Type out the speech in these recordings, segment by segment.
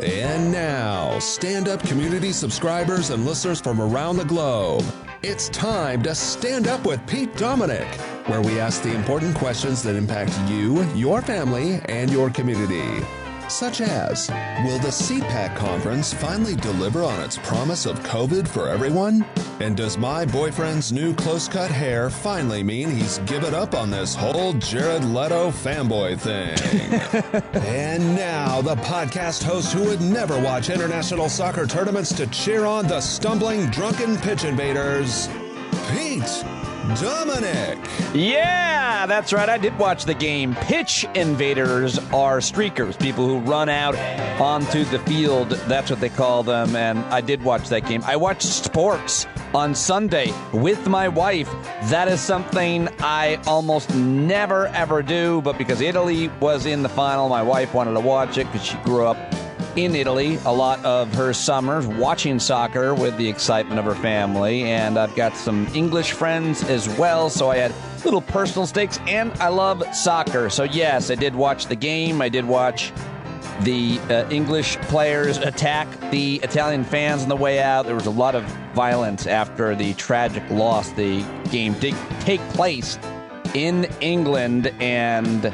And now, stand-up community subscribers and listeners from around the globe, it's time to Stand Up with Pete Dominic, where we ask the important questions that impact you, your family, and your community. Such as, will the CPAC conference finally deliver on its promise of COVID for everyone? And does my boyfriend's new close-cut hair finally mean he's given up on this whole Jared Leto fanboy thing? And now, the podcast host who would never watch international soccer tournaments to cheer on the stumbling, drunken pitch invaders, Pete Dominic. Yeah, that's right. I did watch the game. Pitch invaders are streakers, people who run out onto the field. That's what they call them. And I did watch that game. I watched sports on Sunday with my wife. That is something I almost never, ever do. But because Italy was in the final, my wife wanted to watch it because she grew up in Italy a lot of her summers watching soccer with the excitement of her family. And I've got some English friends as well, so I had little personal stakes, and I love soccer. So yes, I did watch the game. I did watch the English players attack the Italian fans on the way out. There was a lot of violence after the tragic loss. The game did take place in England, and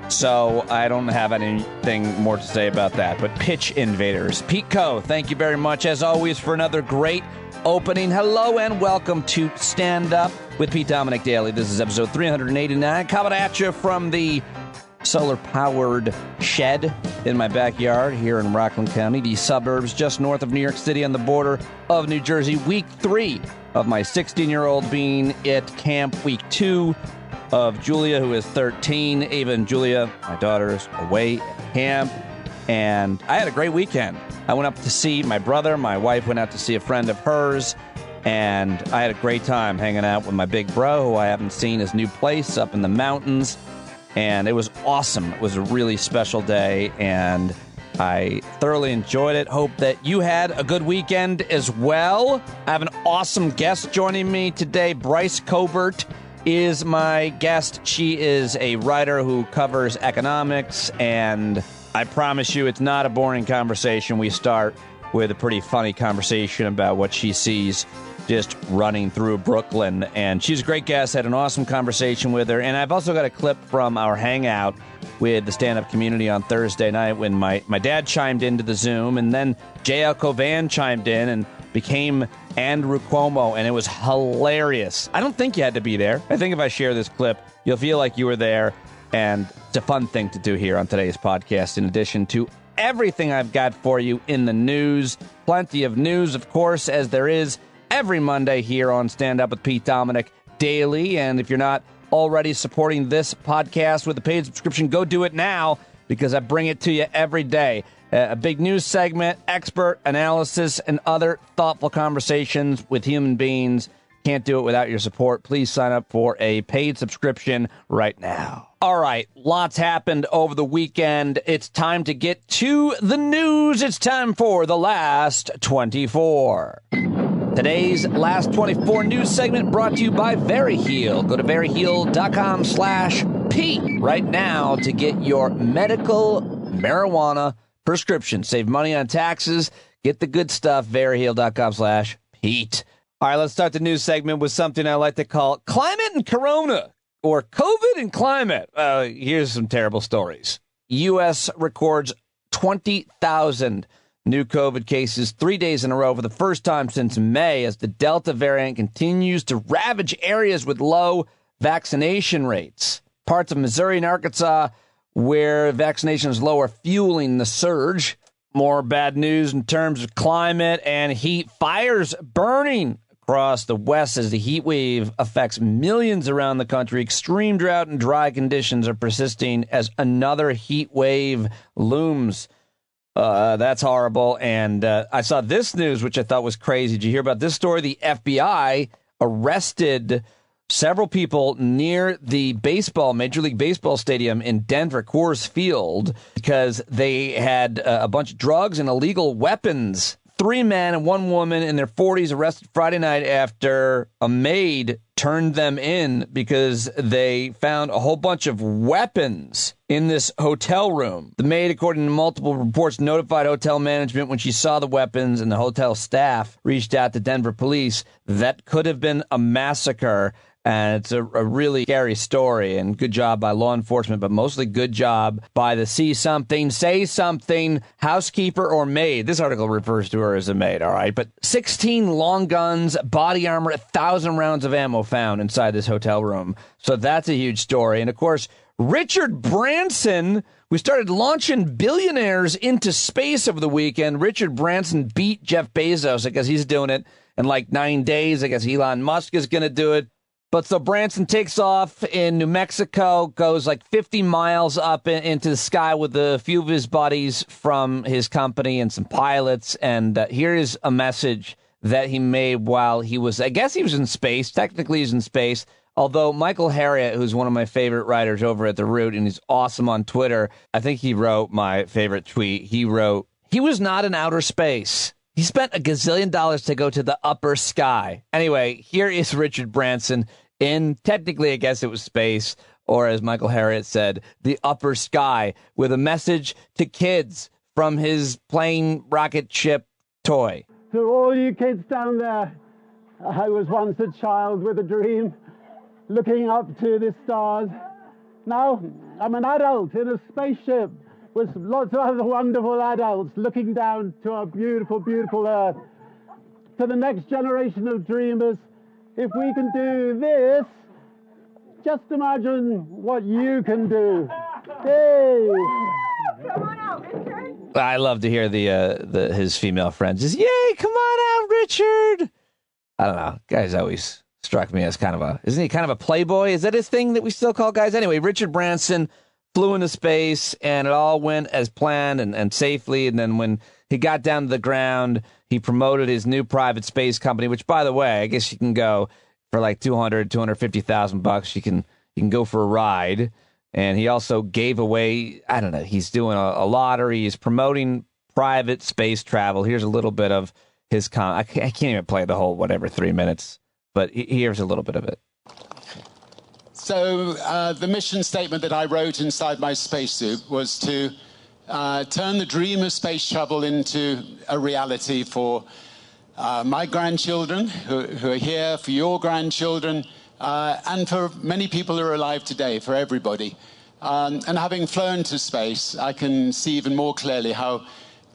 so I don't have anything more to say about that. But pitch invaders. Pete Co, thank you very much, as always, for another great opening. Hello and welcome to Stand Up with Pete Dominic Daily. This is episode 389, coming at you from the solar-powered shed in my backyard here in Rockland County, the suburbs just north of New York City on the border of New Jersey. Week 3 of my 16-year-old being at camp. Week 2 of Julia, who is 13. Ava and Julia, my daughters, away at camp. And I had a great weekend. I went up to see my brother. My wife went out to see a friend of hers. And I had a great time hanging out with my big bro, who I haven't seen his new place up in the mountains. And it was awesome. It was a really special day, and I thoroughly enjoyed it. Hope that you had a good weekend as well. I have an awesome guest joining me today. Bryce Covert is my guest. She is a writer who covers economics, and I promise you it's not a boring conversation. We start with a pretty funny conversation about what she sees just running through Brooklyn, and she's a great guest. I had an awesome conversation with her, and I've also got a clip from our hangout with the stand-up community on Thursday night when my dad chimed into the Zoom, and then J.L. Covan chimed in and became Andrew Cuomo, and it was hilarious. I don't think you had to be there. I think if I share this clip, you'll feel like you were there, and it's a fun thing to do here on today's podcast, in addition to everything I've got for you in the news. Plenty of news, of course, as there is every Monday here on Stand Up with Pete Dominic Daily. And if you're not already supporting this podcast with a paid subscription, go do it now, because I bring it to you every day. A big news segment, expert analysis, and other thoughtful conversations with human beings. Can't do it without your support. Please sign up for a paid subscription right now. All right, lots happened over the weekend. It's time to get to the news. It's time for the Last 24. Today's Last 24 news segment brought to you by VeryHeal. Go to veryheal.com/Pete right now to get your medical marijuana prescription. Save money on taxes. Get the good stuff. veryheal.com/Pete. All right, let's start the news segment with something I like to call Climate and Corona, or COVID and Climate. Here's some terrible stories. U.S. records 20,000 new COVID cases 3 days in a row for the first time since May, as the Delta variant continues to ravage areas with low vaccination rates. Parts of Missouri and Arkansas, where vaccination is low, are fueling the surge. More bad news in terms of climate and heat. Fires burning across the West as the heat wave affects millions around the country. Extreme drought and dry conditions are persisting as another heat wave looms. That's horrible. And I saw this news, which I thought was crazy. Did you hear about this story? The FBI arrested several people near the Major League Baseball stadium in Denver, Coors Field, because they had a bunch of drugs and illegal weapons 3 men and 1 woman in their 40s arrested Friday night after a maid turned them in because they found a whole bunch of weapons in this hotel room. The maid, according to multiple reports, notified hotel management when she saw the weapons, and the hotel staff reached out to Denver police. That could have been a massacre. And it's a really scary story, and good job by law enforcement, but mostly good job by the see something, say something, housekeeper or maid. This article refers to her as a maid, all right? But 16 long guns, body armor, 1,000 rounds of ammo found inside this hotel room. So that's a huge story. And, of course, Richard Branson, we started launching billionaires into space over the weekend. Richard Branson beat Jeff Bezos. I guess he's doing it in like 9 days. I guess Elon Musk is going to do it. But so Branson takes off in New Mexico, goes like 50 miles up into the sky with a few of his buddies from his company and some pilots. And here is a message that he made while he was, I guess he was in space. Technically he's in space. Although Michael Harriot, who's one of my favorite writers over at The Root, and he's awesome on Twitter, I think he wrote my favorite tweet. He wrote, "He was not in outer space. He spent $1 gazillion to go to the upper sky." Anyway, here is Richard Branson in, technically, I guess it was space, or as Michael Harriot said, the upper sky, with a message to kids from his plane rocket ship toy. To all you kids down there, I was once a child with a dream, looking up to the stars. Now I'm an adult in a spaceship with lots of other wonderful adults looking down to our beautiful, beautiful Earth. To the next generation of dreamers, if we can do this, just imagine what you can do. Hey! Come on out, Richard. I love to hear his female friends just, "Yay, come on out, Richard." I don't know. Guy's always struck me as isn't he kind of a playboy? Is that his thing that we still call guys? Anyway, Richard Branson flew into space, and it all went as planned and safely. And then when he got down to the ground, he promoted his new private space company, which, by the way, I guess you can go for like $250,000. You can go for a ride. And he also gave away, I don't know, he's doing a lottery. He's promoting private space travel. Here's a little bit of his I can't even play the whole 3 minutes, but here's a little bit of it. So the mission statement that I wrote inside my spacesuit was to turn the dream of space travel into a reality for my grandchildren who are here, for your grandchildren, and for many people who are alive today, for everybody. And having flown to space, I can see even more clearly how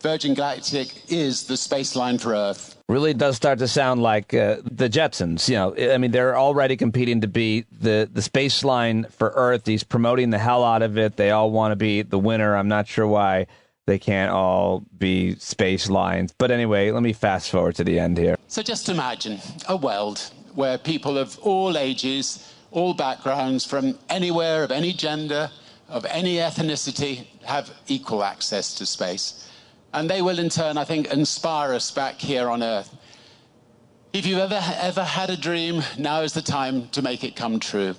Virgin Galactic is the space line for Earth. Really does start to sound like the Jetsons. You know, I mean, they're already competing to be the space line for Earth. He's promoting the hell out of it. They all want to be the winner. I'm not sure why they can't all be space lines. But anyway, let me fast forward to the end here. So just imagine a world where people of all ages, all backgrounds, from anywhere, of any gender, of any ethnicity, have equal access to space. And they will, in turn, I think, inspire us back here on Earth. If you've ever had a dream, now is the time to make it come true.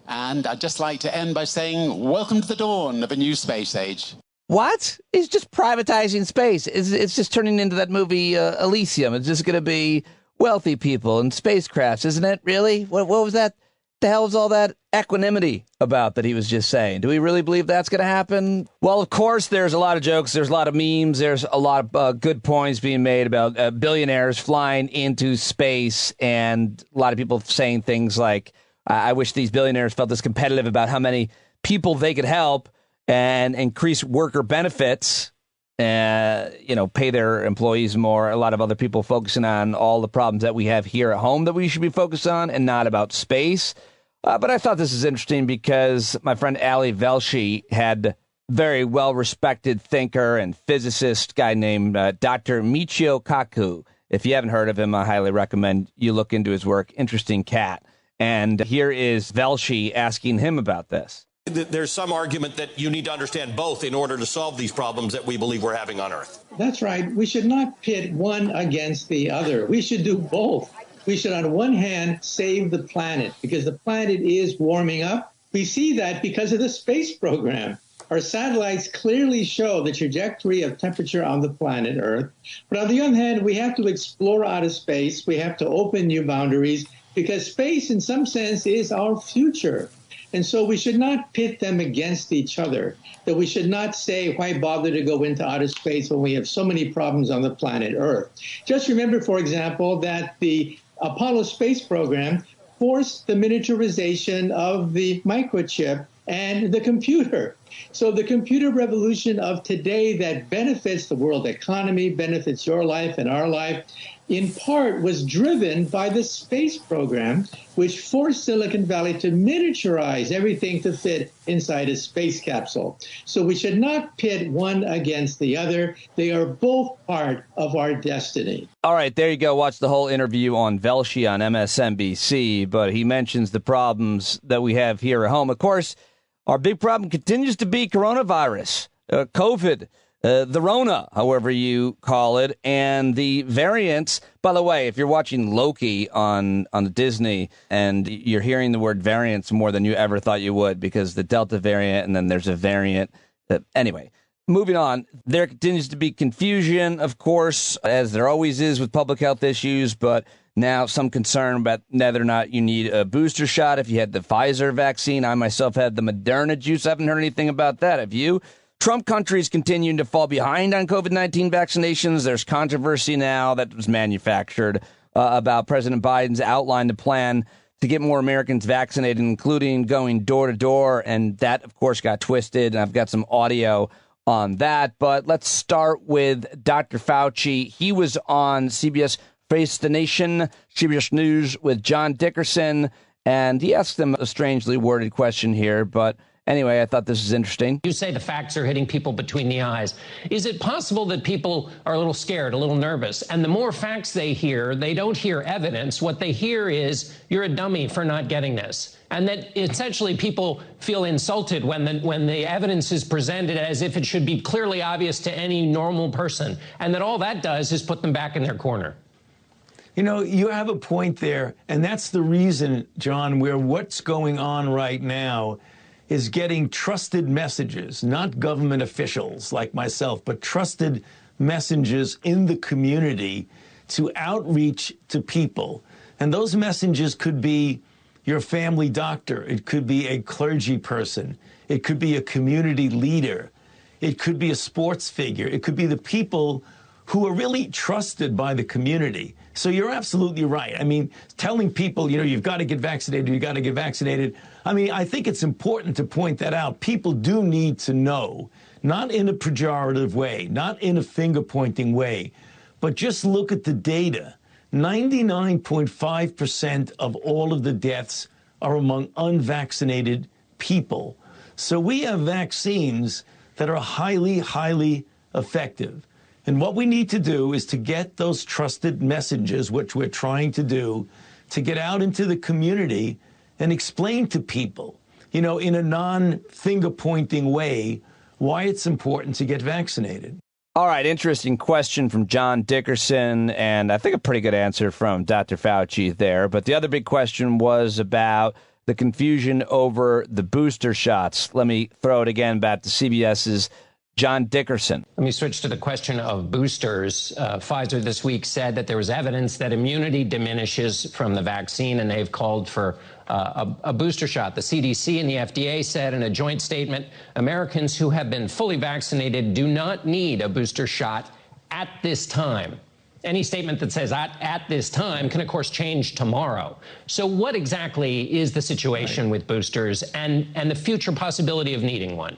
And I'd just like to end by saying, welcome to the dawn of a new space age. What? He's just privatizing space. It's just turning into that movie Elysium. It's just going to be wealthy people and spacecrafts, isn't it? Really? What was that? The hell was all that equanimity about that he was just saying? Do we really believe that's going to happen? Well, of course, there's a lot of jokes. There's a lot of memes. There's a lot of good points being made about billionaires flying into space, and a lot of people saying things like, I wish these billionaires felt this competitive about how many people they could help and increase worker benefits, pay their employees more. A lot of other people focusing on all the problems that we have here at home that we should be focused on and not about space. But I thought this is interesting because my friend Ali Velshi had very well-respected thinker and physicist guy named Dr. Michio Kaku. If you haven't heard of him, I highly recommend you look into his work. Interesting cat. And here is Velshi asking him about this. There's some argument that you need to understand both in order to solve these problems that we believe we're having on Earth. That's right. We should not pit one against the other. We should do both. We should, on one hand, save the planet because the planet is warming up. We see that because of the space program. Our satellites clearly show the trajectory of temperature on the planet Earth. But on the other hand, we have to explore outer space. We have to open new boundaries because space, in some sense, is our future. And so we should not pit them against each other, that we should not say, why bother to go into outer space when we have so many problems on the planet Earth? Just remember, for example, that the Apollo space program forced the miniaturization of the microchip and the computer. So the computer revolution of today that benefits the world economy, benefits your life and our life, in part was driven by the space program, which forced Silicon Valley to miniaturize everything to fit inside a space capsule. So we should not pit one against the other. They are both part of our destiny. All right, there you go. Watch the whole interview on Velshi on MSNBC, but he mentions the problems that we have here at home. Of course, our big problem continues to be coronavirus, COVID, the Rona, however you call it, and the variants. By the way, if you're watching Loki on Disney and you're hearing the word variants more than you ever thought you would, because the Delta variant and then there's a variant. Anyway, moving on, there continues to be confusion, of course, as there always is with public health issues, but now some concern about whether or not you need a booster shot if you had the Pfizer vaccine. I myself had the Moderna juice. I haven't heard anything about that. Have you? Trump countries continuing to fall behind on COVID-19 vaccinations. There's controversy now that was manufactured about President Biden's outlined a plan to get more Americans vaccinated, including going door to door. And that, of course, got twisted. And I've got some audio on that. But let's start with Dr. Fauci. He was on CBS Face the Nation, CBS News with John Dickerson. And he asked them a strangely worded question here, but anyway, I thought this was interesting. You say the facts are hitting people between the eyes. Is it possible that people are a little scared, a little nervous, and the more facts they hear, they don't hear evidence. What they hear is, you're a dummy for not getting this. And that essentially people feel insulted when the evidence is presented as if it should be clearly obvious to any normal person. And that all that does is put them back in their corner. You know, you have a point there. And that's the reason, John, where what's going on right now is getting trusted messages, not government officials like myself, but trusted messengers in the community to outreach to people. And those messages could be your family doctor. It could be a clergy person. It could be a community leader. It could be a sports figure. It could be the people who are really trusted by the community. So you're absolutely right. I mean, telling people, you know, you've got to get vaccinated, you've got to get vaccinated. I mean, I think it's important to point that out. People do need to know, not in a pejorative way, not in a finger-pointing way, but just look at the data. 99.5% of all of the deaths are among unvaccinated people. So we have vaccines that are highly, highly effective. And what we need to do is to get those trusted messages, which we're trying to do, to get out into the community and explain to people, you know, in a non-finger-pointing way, why it's important to get vaccinated. All right, interesting question from John Dickerson, and I think a pretty good answer from Dr. Fauci there. But the other big question was about the confusion over the booster shots. Let me throw it again back to CBS's John Dickerson. Let me switch to the question of boosters. Pfizer this week said that there was evidence that immunity diminishes from the vaccine, and they've called for a booster shot. The CDC and the FDA said in a joint statement, Americans who have been fully vaccinated do not need a booster shot at this time. Any statement that says at this time can, of course, change tomorrow. So what exactly is the situation with boosters and the future possibility of needing one?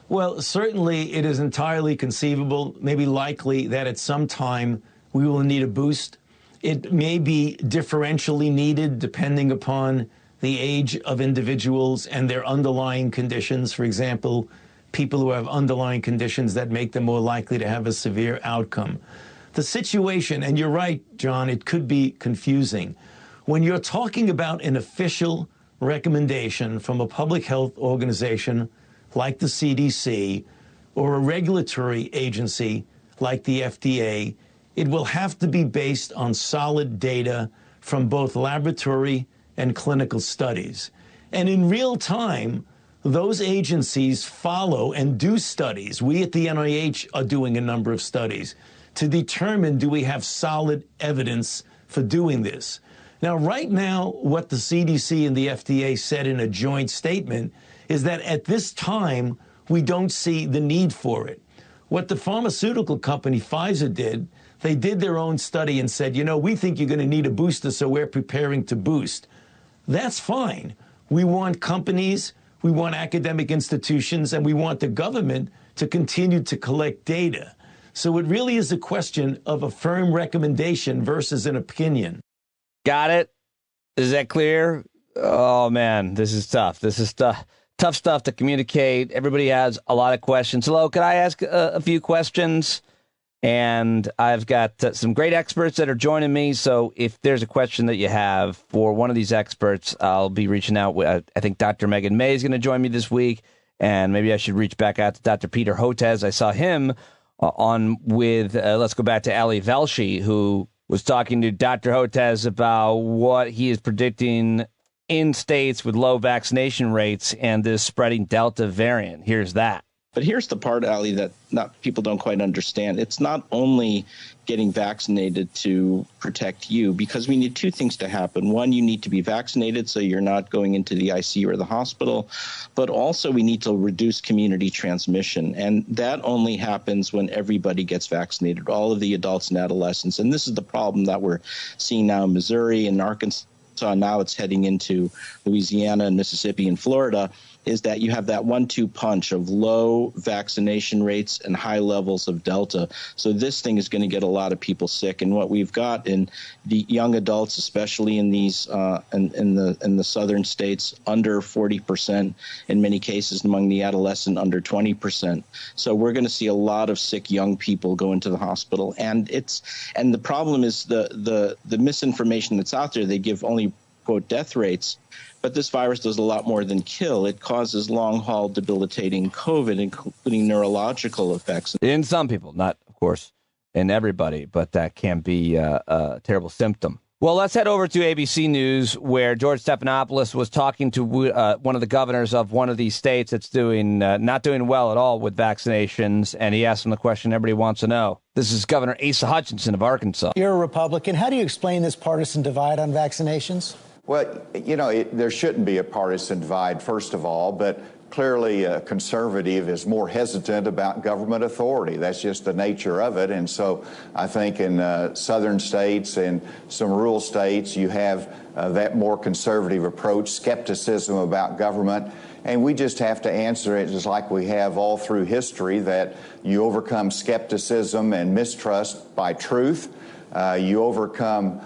Well, certainly it is entirely conceivable, maybe likely, that at some time we will need a boost. It may be differentially needed depending upon the age of individuals and their underlying conditions. For example, people who have underlying conditions that make them more likely to have a severe outcome. The situation, and you're right, John, it could be confusing. When you're talking about an official recommendation from a public health organization like the CDC or a regulatory agency like the FDA, it will have to be based on solid data from both laboratory and clinical studies. And in real time, those agencies follow and do studies. We at the NIH are doing a number of studies to determine, do we have solid evidence for doing this? Now, right now, what the CDC and the FDA said in a joint statement is that at this time, we don't see the need for it. What the pharmaceutical company Pfizer did, they did their own study and said, you know, we think you're going to need a booster, so we're preparing to boost. That's fine. We want companies, we want academic institutions, and we want the government to continue to collect data. So it really is a question of a firm recommendation versus an opinion. Got it? Is that clear? Oh, man, this is tough. This is tough stuff to communicate. Everybody has a lot of questions. Hello, could I ask a few questions? And I've got some great experts that are joining me. So if there's a question that you have for one of these experts, I'll be reaching out. I think Dr. Megan May is going to join me this week. And maybe I should reach back out to Dr. Peter Hotez. I saw him on with, let's go back to Ali Velshi, who was talking to Dr. Hotez about what he is predicting in states with low vaccination rates and this spreading Delta variant. Here's that. But here's the part, Ali, that people don't quite understand. It's not only getting vaccinated to protect you, because we need two things to happen. One, you need to be vaccinated so you're not going into the ICU or the hospital. But also we need to reduce community transmission. And that only happens when everybody gets vaccinated, all of the adults and adolescents. And this is the problem that we're seeing now in Missouri and Arkansas. Now it's heading into Louisiana and Mississippi and Florida, is that you have that 1-2 punch of low vaccination rates and high levels of Delta. So this thing is going to get a lot of people sick. And what we've got in the young adults, especially in these in the southern states, under 40%, in many cases among the adolescent, under 20%. So we're going to see a lot of sick young people go into the hospital. And the problem is the misinformation that's out there. They give only, quote, death rates. But this virus does a lot more than kill. It causes long-haul debilitating COVID, including neurological effects. In some people, not, of course, in everybody, but that can be a terrible symptom. Well, let's head over to ABC News, where George Stephanopoulos was talking to one of the governors of one of these states that's not doing well at all with vaccinations, and he asked him the question everybody wants to know. This is Governor Asa Hutchinson of Arkansas. You're a Republican. How do you explain this partisan divide on vaccinations? Well, you know, there shouldn't be a partisan divide, first of all, but clearly a conservative is more hesitant about government authority. That's just the nature of it. And so I think in southern states and some rural states, you have that more conservative approach, skepticism about government. And we just have to answer it just like we have all through history, that you overcome skepticism and mistrust by truth. You overcome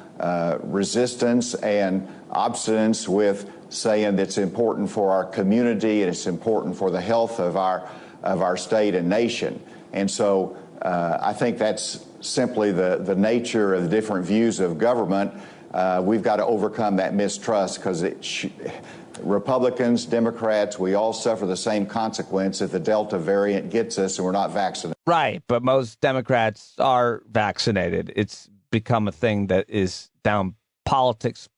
resistance and obstinance with saying that it's important for our community and it's important for the health of our state and nation. And so I think that's simply the nature of the different views of government. We've got to overcome that mistrust, because Republicans, Democrats, we all suffer the same consequence if the Delta variant gets us and we're not vaccinated. Right, but most Democrats are vaccinated. It's become a thing that is down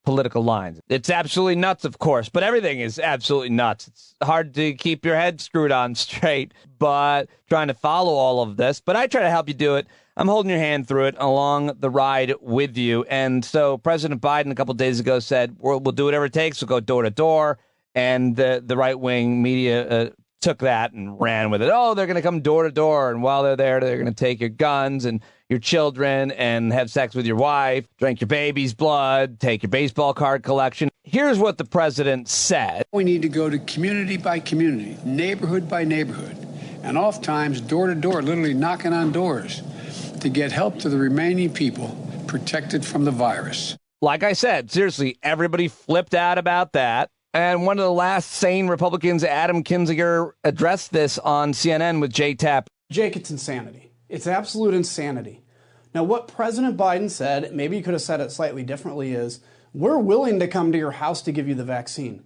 political lines. It's absolutely nuts, of course, but everything is absolutely nuts. It's hard to keep your head screwed on straight, but trying to follow all of this. But I try to help you do it. I'm holding your hand through it, along the ride with you. And so President Biden a couple of days ago said, we'll do whatever it takes. We'll go door to door. And the right-wing media took that and ran with it. Oh, they're going to come door to door, and while they're there, they're going to take your guns and your children and have sex with your wife, drink your baby's blood, take your baseball card collection. Here's what the president said. We need to go to community by community, neighborhood by neighborhood, and oftentimes door to door, literally knocking on doors to get help to the remaining people protected from the virus. Like I said, seriously, everybody flipped out about that. And one of the last sane Republicans, Adam Kinzinger, addressed this on CNN with Jay Tapp. Jake, it's insanity. It's absolute insanity. Now, what President Biden said, maybe he could have said it slightly differently, is we're willing to come to your house to give you the vaccine.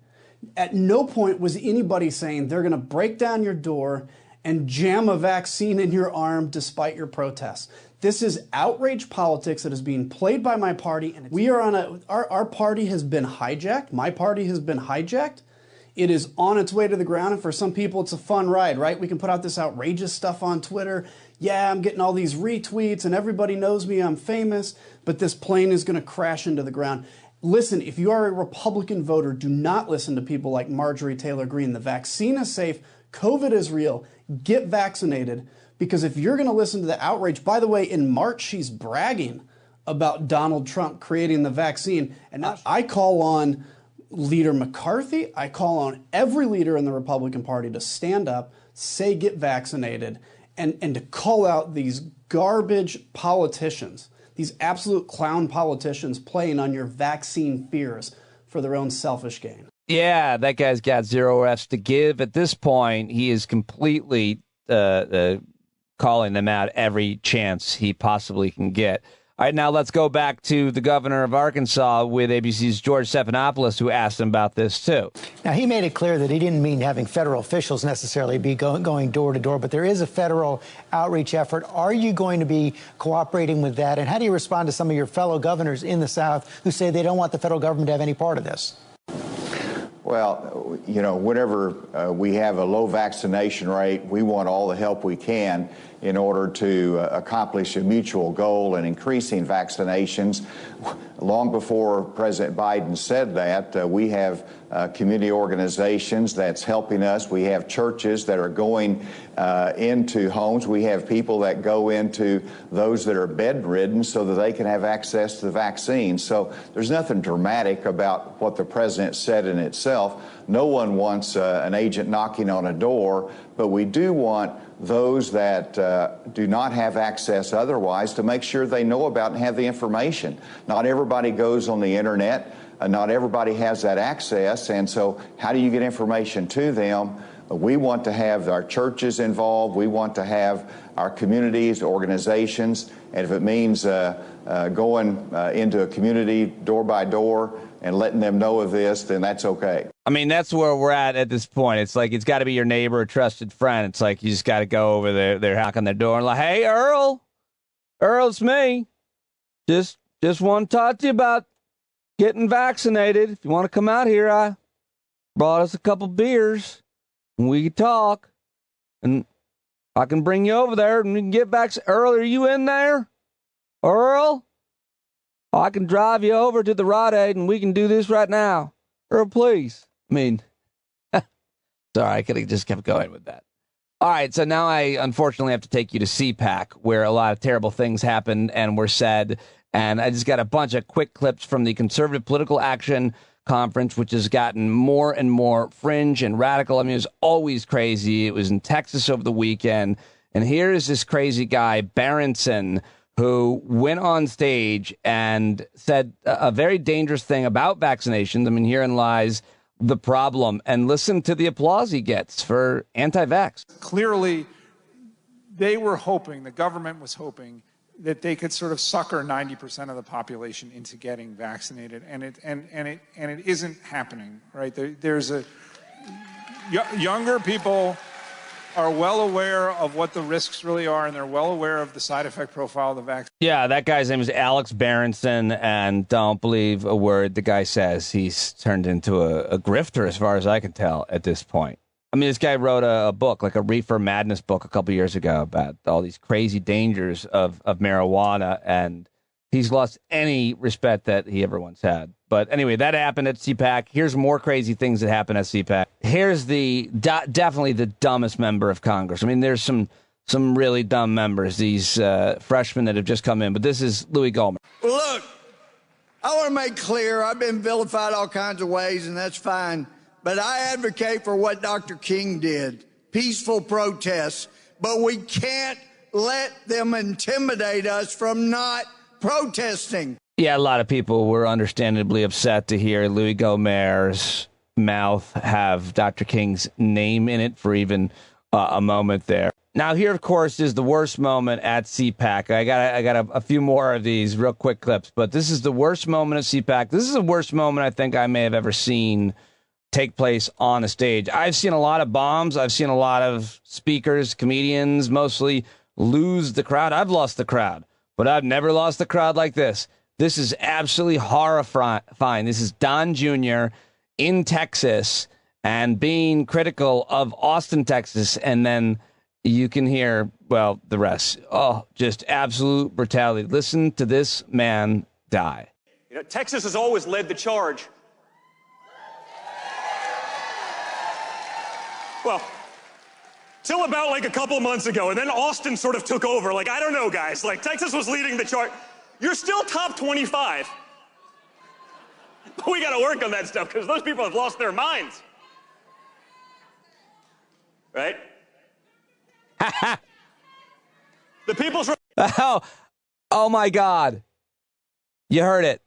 At no point was anybody saying they're going to break down your door and jam a vaccine in your arm despite your protests. This is outrage politics that is being played by my party, and we are on our party has been hijacked. My party has been hijacked It is on its way to the ground, and for some people, it's a fun ride, right? We can put out this outrageous stuff on Twitter. Yeah, I'm getting all these retweets, and everybody knows me, I'm famous, but this plane is going to crash into the ground. Listen, if you are a Republican voter, do not listen to people like Marjorie Taylor Greene. The vaccine is safe. COVID is real. Get vaccinated, because if you're going to listen to the outrage, by the way, in March, she's bragging about Donald Trump creating the vaccine. And now I call on Leader McCarthy, I call on every leader in the Republican Party to stand up, say get vaccinated, and to call out these garbage politicians, these absolute clown politicians playing on your vaccine fears for their own selfish gain. Yeah, that guy's got zero F's to give. At this point, he is completely calling them out every chance he possibly can get. All right, now let's go back to the governor of Arkansas with ABC's George Stephanopoulos, who asked him about this, too. Now, he made it clear that he didn't mean having federal officials necessarily be going door to door, but there is a federal outreach effort. Are you going to be cooperating with that? And how do you respond to some of your fellow governors in the South who say they don't want the federal government to have any part of this? Well, you know, whenever we have a low vaccination rate, we want all the help we can in order to accomplish a mutual goal in increasing vaccinations. Long before President Biden said that, we have community organizations that's helping us. We have churches that are going into homes. We have people that go into those that are bedridden so that they can have access to the vaccine. So there's nothing dramatic about what the president said in itself. No one wants an agent knocking on a door, but we do want those that do not have access otherwise to make sure they know about and have the information. Not everybody goes on the internet. Not everybody has that access. And so how do you get information to them? We want to have our churches involved. We want to have our communities, organizations. And if it means going into a community door by door and letting them know of this, then that's okay. I mean, that's where we're at this point. It's like it's got to be your neighbor or trusted friend. It's like you just got to go over there. They're knocking their door and like, hey, Earl, it's me. Just want to talk to you about getting vaccinated. If you want to come out here, I brought us a couple beers and we can talk. And I can bring you over there and we can get vaccinated. Earl, are you in there? Earl? I can drive you over to the Rite Aid and we can do this right now. Earl, please. I mean, sorry, I could have just kept going with that. All right, so now I unfortunately have to take you to CPAC, where a lot of terrible things happened and were said. And I just got a bunch of quick clips from the Conservative Political Action Conference, which has gotten more and more fringe and radical. I mean, it was always crazy. It was in Texas over the weekend. And here is this crazy guy, Berenson, who went on stage and said a very dangerous thing about vaccinations. I mean, herein lies the problem. And listen to the applause he gets for anti-vax. Clearly, they were hoping, the government was hoping, that they could sort of sucker 90% of the population into getting vaccinated, and it isn't happening, right? Younger people are well aware of what the risks really are, and they're well aware of the side effect profile of the vaccine. Yeah, that guy's name is Alex Berenson, and don't believe a word the guy says. He's turned into a grifter, as far as I can tell, at this point. I mean, this guy wrote a book, like a Reefer Madness book a couple years ago about all these crazy dangers of marijuana, and he's lost any respect that he ever once had. But anyway, that happened at CPAC. Here's more crazy things that happened at CPAC. Here's the definitely the dumbest member of Congress. I mean, there's some really dumb members, these freshmen that have just come in, but this is Louis Gohmert. Well, look, I want to make clear I've been vilified all kinds of ways, and that's fine. But I advocate for what Dr. King did, peaceful protests. But we can't let them intimidate us from not protesting. Yeah, a lot of people were understandably upset to hear Louis Gohmert's mouth have Dr. King's name in it for even a moment there. Now, here, of course, is the worst moment at CPAC. I got a few more of these real quick clips, but this is the worst moment at CPAC. This is the worst moment I think I may have ever seen take place on a stage. I've seen a lot of bombs. I've seen a lot of speakers, comedians, mostly lose the crowd. I've lost the crowd, but I've never lost the crowd like this. This is absolutely horrifying. This is Don Jr. in Texas, and being critical of Austin, Texas. And then you can hear, well, the rest. Oh, just absolute brutality. Listen to this man die. You know, Texas has always led the charge. Well, till about like a couple months ago, and then Austin sort of took over. Like, I don't know, guys. Like, Texas was leading the chart. You're still top 25. But we got to work on that stuff because those people have lost their minds. Right? The people's... Oh, my God. You heard it.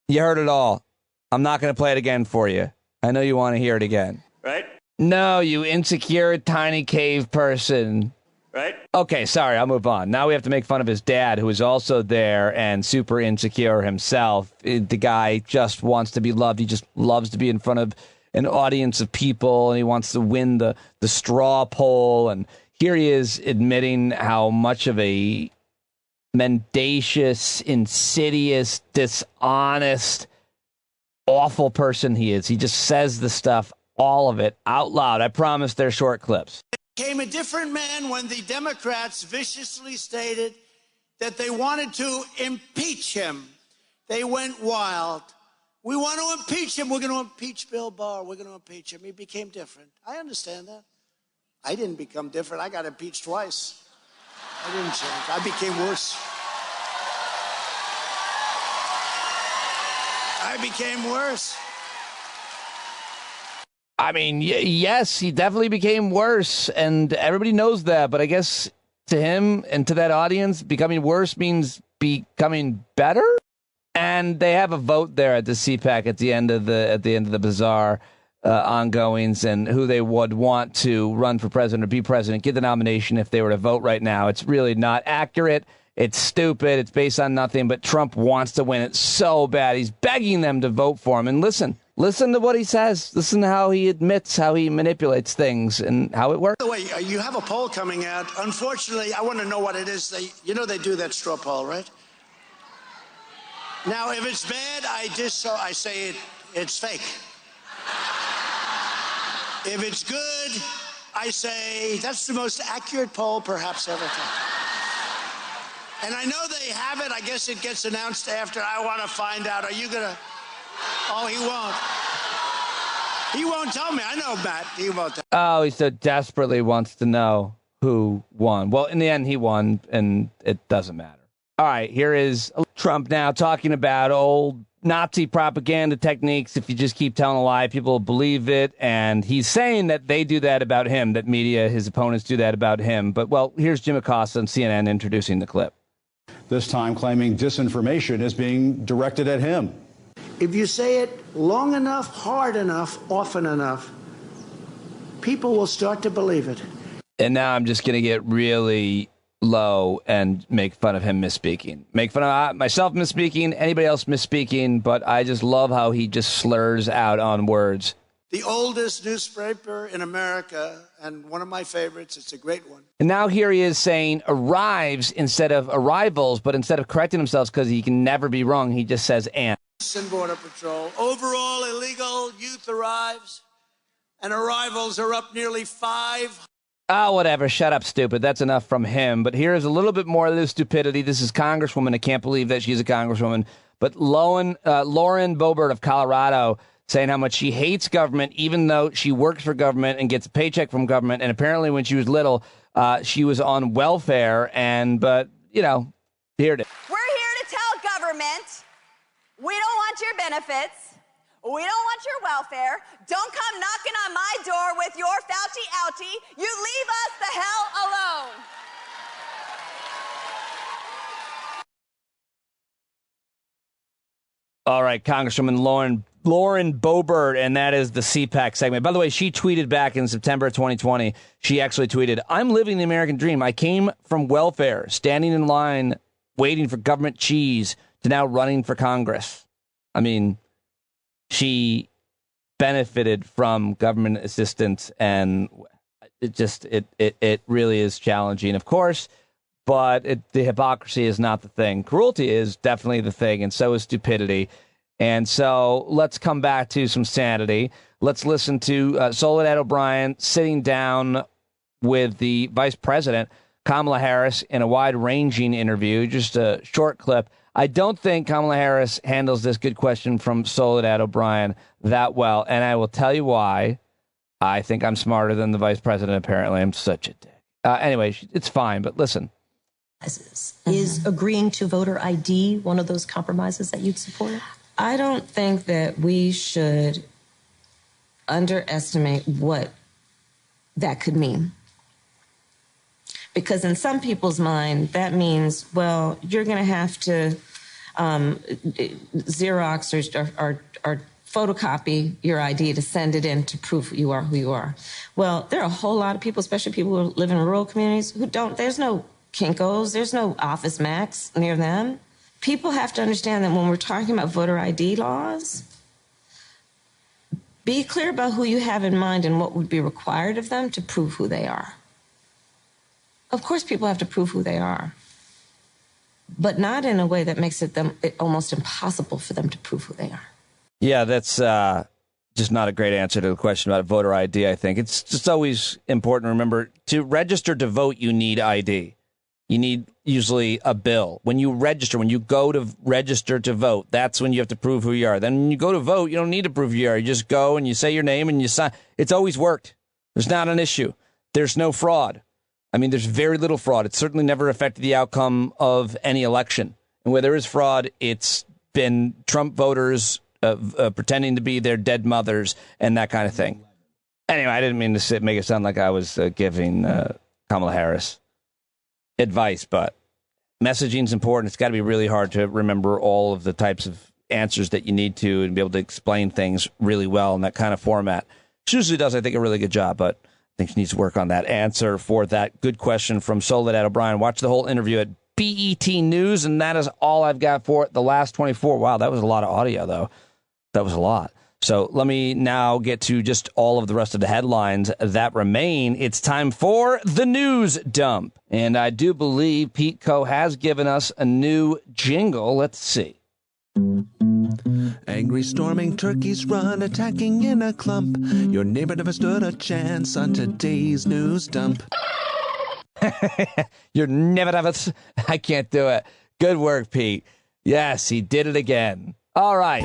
You heard it all. I'm not going to play it again for you. I know you want to hear it again. Right? No, you insecure tiny cave person. Right? Okay, sorry, I'll move on. Now we have to make fun of his dad, who is also there and super insecure himself. The guy just wants to be loved. He just loves to be in front of an audience of people, and he wants to win the straw poll. And here he is admitting how much of a mendacious, insidious, dishonest, awful person he is. He just says the stuff, all of it, out loud. I promise they're short clips. Became a different man when the Democrats viciously stated that they wanted to impeach him. They went wild. We want to impeach him. We're going to impeach Bill Barr. We're going to impeach him. He became different. I understand that. I didn't become different. I got impeached twice. I didn't change. I became worse. I became worse. I mean, yes, he definitely became worse, and everybody knows that. But I guess to him and to that audience, becoming worse means becoming better. And they have a vote there at the CPAC at the end of the bizarre ongoings and who they would want to run for president or be president, get the nomination if they were to vote right now. It's really not accurate. It's stupid. It's based on nothing. But Trump wants to win it so bad. He's begging them to vote for him. And listen to what he says. Listen to how he admits how he manipulates things and how it works. By the way, you have a poll coming out. Unfortunately, I want to know what it is. They do that straw poll, right? Now, if it's bad, I say it's fake. If it's good, I say that's the most accurate poll perhaps ever taken. And I know they have it. I guess it gets announced after. I want to find out. Are you going to? Oh, he won't. He won't tell me. I know, Matt. He won't tell me. Oh, he so desperately wants to know who won. Well, in the end, he won, and it doesn't matter. All right, here is Trump now talking about old Nazi propaganda techniques. If you just keep telling a lie, people will believe it. And he's saying that they do that about him, that media, his opponents do that about him. But, well, here's Jim Acosta on CNN introducing the clip. This time claiming disinformation is being directed at him. If you say it long enough, hard enough, often enough, people will start to believe it. And now I'm just going to get really low and make fun of him misspeaking. Make fun of myself misspeaking, anybody else misspeaking, but I just love how he just slurs out on words. The oldest newspaper in America, and one of my favorites, it's a great one. And now here he is saying arrives instead of arrivals, but instead of correcting himself because he can never be wrong, he just says and. Border Patrol. Overall, illegal youth arrives, and arrivals are up nearly 5. Oh, whatever. Shut up, stupid. That's enough from him. But here's a little bit more of the stupidity. This is Congresswoman. I can't believe that she's a Congresswoman. But Lauren Boebert of Colorado saying how much she hates government, even though she works for government and gets a paycheck from government. And apparently when she was little, she was on welfare. But, you know, here it is. We're here to tell government, we don't want your benefits. We don't want your welfare. Don't come knocking on my door with your Fauci outie. You leave us the hell alone. All right, Congresswoman Lauren Boebert, and that is the CPAC segment. By the way, she tweeted back in September 2020. She actually tweeted, "I'm living the American dream. I came from welfare, standing in line, waiting for government cheese, to now running for Congress." I mean, she benefited from government assistance, and it really is challenging, of course, but the hypocrisy is not the thing. Cruelty is definitely the thing, and so is stupidity. And so let's come back to some sanity. Let's listen to Soledad O'Brien sitting down with the vice president, Kamala Harris, in a wide-ranging interview, just a short clip. I don't think Kamala Harris handles this good question from Soledad O'Brien that well, and I will tell you why. I think I'm smarter than the vice president, apparently. I'm such a dick. Anyway, it's fine, but listen. Is agreeing to voter ID one of those compromises that you'd support? I don't think that we should underestimate what that could mean. Because in some people's mind, that means, well, you're going to have to Xerox or photocopy your ID to send it in to prove you are who you are. Well, there are a whole lot of people, especially people who live in rural communities, who don't. There's no Kinko's, there's no Office Max near them. People have to understand that when we're talking about voter ID laws, be clear about who you have in mind and what would be required of them to prove who they are. Of course, people have to prove who they are, but not in a way that makes it almost impossible for them to prove who they are. Yeah, that's just not a great answer to the question about voter ID, I think. It's just always important to remember, to register to vote, you need ID. You need usually a bill. When you register, when you go to register to vote, that's when you have to prove who you are. Then when you go to vote, you don't need to prove who you are. You just go and you say your name and you sign. It's always worked. There's not an issue. There's no fraud. I mean, there's very little fraud. It's certainly never affected the outcome of any election. And where there is fraud, it's been Trump voters pretending to be their dead mothers and that kind of thing. Anyway, I didn't mean to make it sound like I was giving Kamala Harris advice, but messaging is important. It's got to be really hard to remember all of the types of answers that you need to and be able to explain things really well in that kind of format. She usually does, I think, a really good job, but I think she needs to work on that answer for that good question from Soledad O'Brien. Watch the whole interview at BET News, and that is all I've got for it. The last 24. Wow, that was a lot of audio, though. That was a lot. So let me now get to just all of the rest of the headlines that remain. It's time for the news dump. And I do believe Pete Co has given us a new jingle. Let's see. Angry storming turkeys run attacking in a clump. Your neighbor never stood a chance on today's news dump. You're never. I can't do it. Good work, Pete. Yes, he did it again. All right.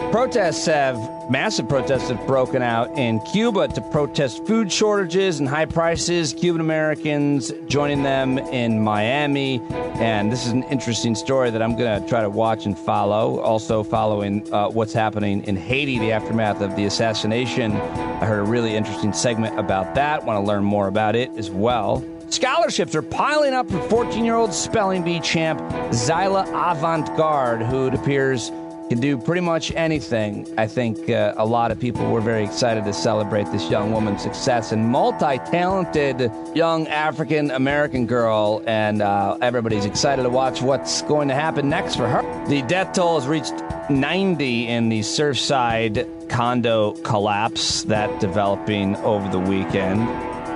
Massive protests have broken out in Cuba to protest food shortages and high prices. Cuban Americans joining them in Miami. And this is an interesting story that I'm going to try to watch and follow. Also following what's happening in Haiti, the aftermath of the assassination. I heard a really interesting segment about that. Want to learn more about it as well. Scholarships are piling up for 14-year-old spelling bee champ Zyla Avant-Garde, who it appears can do pretty much anything. I think a lot of people were very excited to celebrate this young woman's success, and multi-talented young African-American girl, and everybody's excited to watch what's going to happen next for her. The death toll has reached 90 in the Surfside condo collapse that developing over the weekend.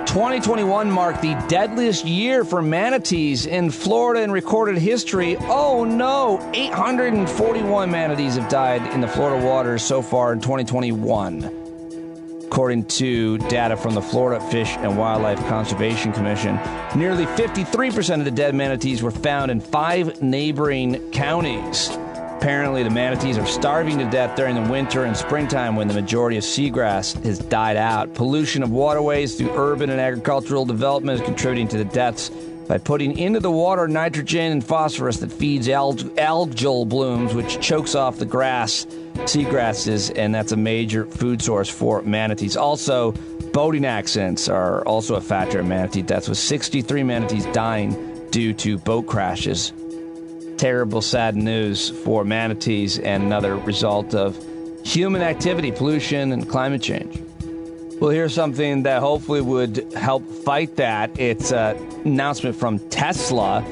2021 marked the deadliest year for manatees in Florida in recorded history. Oh no, 841 manatees have died in the Florida waters so far in 2021. According to data from the Florida Fish and Wildlife Conservation Commission, nearly 53% of the dead manatees were found in 5 neighboring counties. Apparently, the manatees are starving to death during the winter and springtime when the majority of seagrass has died out. Pollution of waterways through urban and agricultural development is contributing to the deaths by putting into the water nitrogen and phosphorus that feeds algal blooms, which chokes off the seagrasses, and that's a major food source for manatees. Also, boating accidents are also a factor in manatee deaths, with 63 manatees dying due to boat crashes. Terrible, sad news for manatees, and another result of human activity, pollution, and climate change. Well, here's something that hopefully would help fight that. It's an announcement from Tesla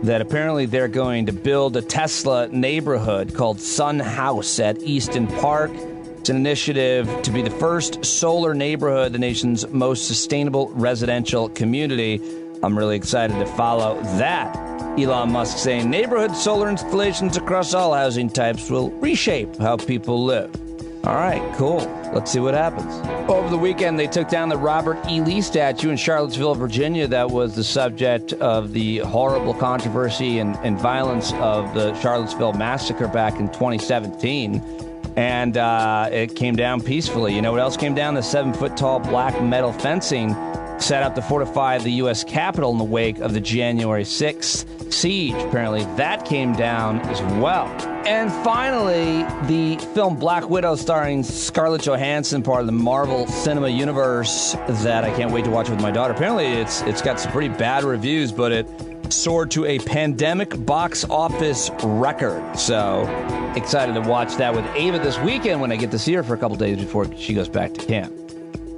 that apparently they're going to build a Tesla neighborhood called Sun House at Easton Park. It's an initiative to be the first solar neighborhood, the nation's most sustainable residential community. I'm really excited to follow that. Elon Musk saying neighborhood solar installations across all housing types will reshape how people live. All right, cool. Let's see what happens. Over the weekend, they took down the Robert E. Lee statue in Charlottesville, Virginia. That was the subject of the horrible controversy and violence of the Charlottesville massacre back in 2017. And it came down peacefully. You know what else came down? The 7-foot-tall black metal fencing set up to fortify the U.S. Capitol in the wake of the January 6th siege. Apparently, that came down as well. And finally, the film Black Widow, starring Scarlett Johansson, part of the Marvel Cinema Universe, that I can't wait to watch with my daughter. Apparently, it's got some pretty bad reviews, but it soared to a pandemic box office record. So excited to watch that with Ava this weekend when I get to see her for a couple days before she goes back to camp.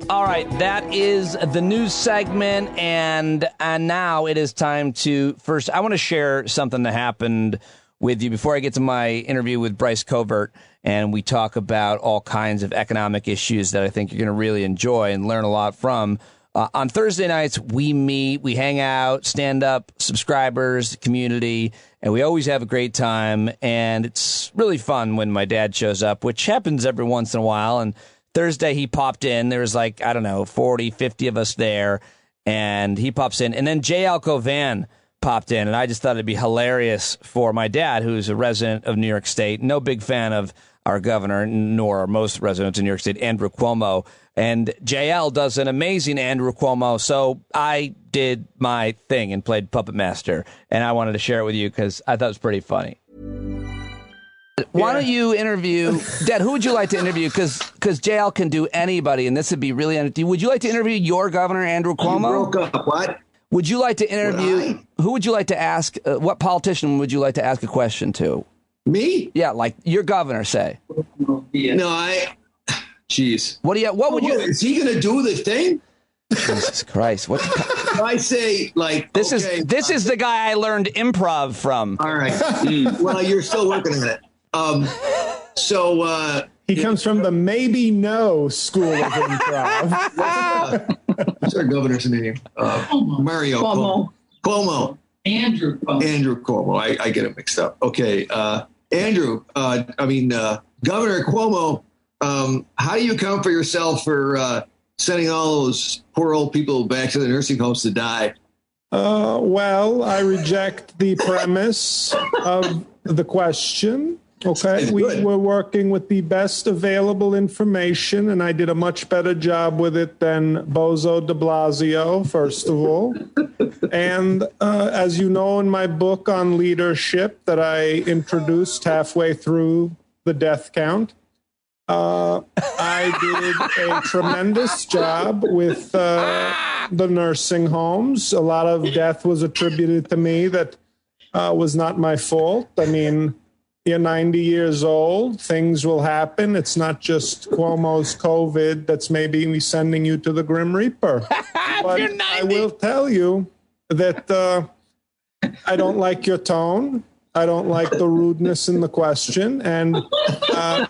All right, that is the news segment, and now it is time to first. I want to share something that happened with you before I get to my interview with Bryce Covert, and we talk about all kinds of economic issues that I think you're going to really enjoy and learn a lot from. On Thursday nights, we meet, we hang out, stand-up subscribers, community, and we always have a great time, and it's really fun when my dad shows up, which happens every once in a while, and Thursday, he popped in. There was 40, 50 of us there, and he pops in. And then J.L. Covan popped in, and I just thought it'd be hilarious for my dad, who's a resident of New York State, no big fan of our governor, nor are most residents of New York State, Andrew Cuomo. And J.L. does an amazing Andrew Cuomo, so I did my thing and played Puppet Master, and I wanted to share it with you because I thought it was pretty funny. Why don't you interview, Dad, who would you like to interview? Because JL can do anybody, and this would be really entertaining. Would you like to interview your governor, Andrew Cuomo? You broke up. What? Would you like to interview, who would you like to ask, what politician would you like to ask a question to? Me? Yeah, like your governor, say. No, jeez. What would you? Is he going to do the thing? Jesus Christ. What? I say, this is the guy I learned improv from. All right. Well, you're still working on it. He comes from the maybe no school of improv. What's our governor's name? Mario Cuomo. Andrew Cuomo. I get it mixed up. Okay. Andrew, Governor Cuomo, how do you account for yourself for sending all those poor old people back to the nursing homes to die? Well, I reject the premise of the question. Okay, we were working with the best available information, and I did a much better job with it than Bozo de Blasio, first of all. And as you know, in my book on leadership that I introduced halfway through the death count, I did a tremendous job with the nursing homes. A lot of death was attributed to me that was not my fault. I mean, you're 90 years old. Things will happen. It's not just Cuomo's COVID that's maybe sending you to the Grim Reaper. But I will tell you that I don't like your tone. I don't like the rudeness in the question. And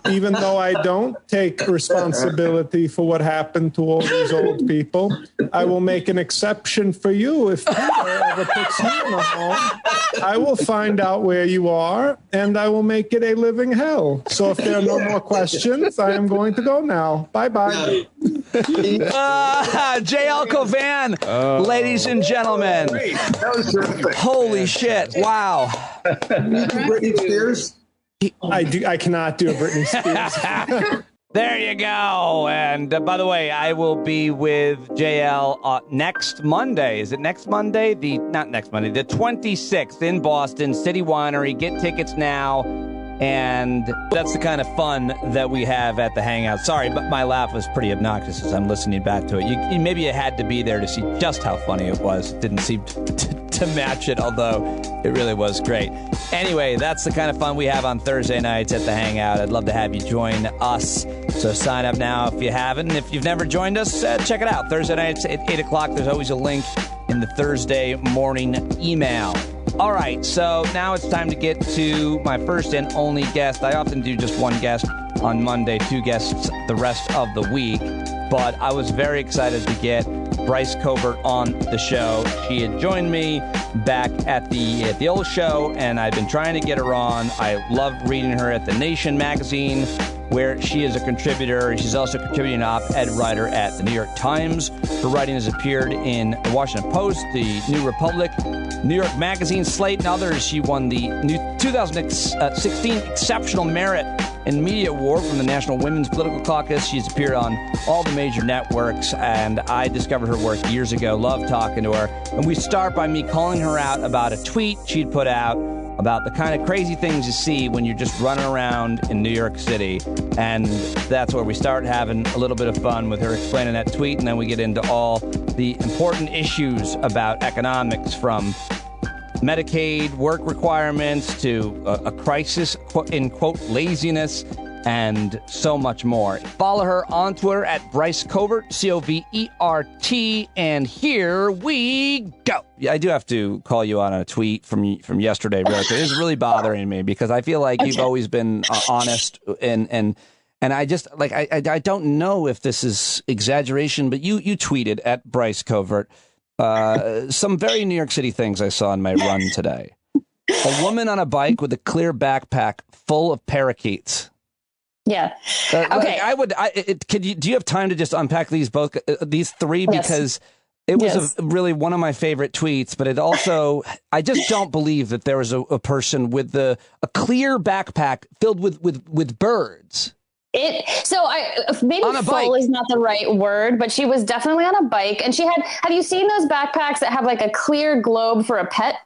even though I don't take responsibility for what happened to all these old people, I will make an exception for you. If Peter ever puts you in a home, I will find out where you are, and I will make it a living hell. So if there are no more questions, I am going to go now. Bye-bye. J.L. Covan, ladies and gentlemen. That was terrific. Holy shit. Wow. Britney Spears? I cannot do a Britney Spears. There you go. And by the way, I will be with JL next Monday. Is it next Monday? Not next Monday. The 26th in Boston, City Winery. Get tickets now. And that's the kind of fun that we have at the Hangout. Sorry, but my laugh was pretty obnoxious as I'm listening back to it. Maybe you had to be there to see just how funny it was. It didn't seem to match it, although it really was great. Anyway, that's the kind of fun we have on Thursday nights at the Hangout. I'd love to have you join us. So sign up now if you haven't. And if you've never joined us, check it out. Thursday nights at 8 o'clock. There's always a link in the Thursday morning email. All right, so now it's time to get to my first and only guest. I often do just one guest on Monday, two guests the rest of the week. But I was very excited to get Bryce Covert on the show. She had joined me back at the old show, and I've been trying to get her on. I loved reading her at The Nation magazine. where she is a contributor. She's also a contributing op-ed writer at the New York Times. Her writing has appeared in the Washington Post, the New Republic, New York Magazine, Slate, and others. She won the 2016 Exceptional Merit in Media Award from the National Women's Political Caucus. She's appeared on all the major networks, and I discovered her work years ago. Love talking to her. And we start by me calling her out about a tweet she'd put out about the kind of crazy things you see when you're just running around in New York City. And that's where we start having a little bit of fun with her explaining that tweet, and then we get into all the important issues about economics, from Medicaid work requirements to a crisis in, quote, laziness, and so much more. Follow her on Twitter at Bryce Covert, Covert, and here we go. Yeah, I do have to call you on a tweet from yesterday. Really. It is really bothering me because I feel like you've always been honest, and I just like I don't know if this is exaggeration, but you tweeted at Bryce Covert some very New York City things I saw in my run today. A woman on a bike with a clear backpack full of parakeets. Yeah. Okay. Do you have time to just unpack these three? Because it was really one of my favorite tweets, but it also, I just don't believe that there was a person with a clear backpack filled with birds. Maybe full is not the right word, but she was definitely on a bike, and have you seen those backpacks that have like a clear globe for a pet?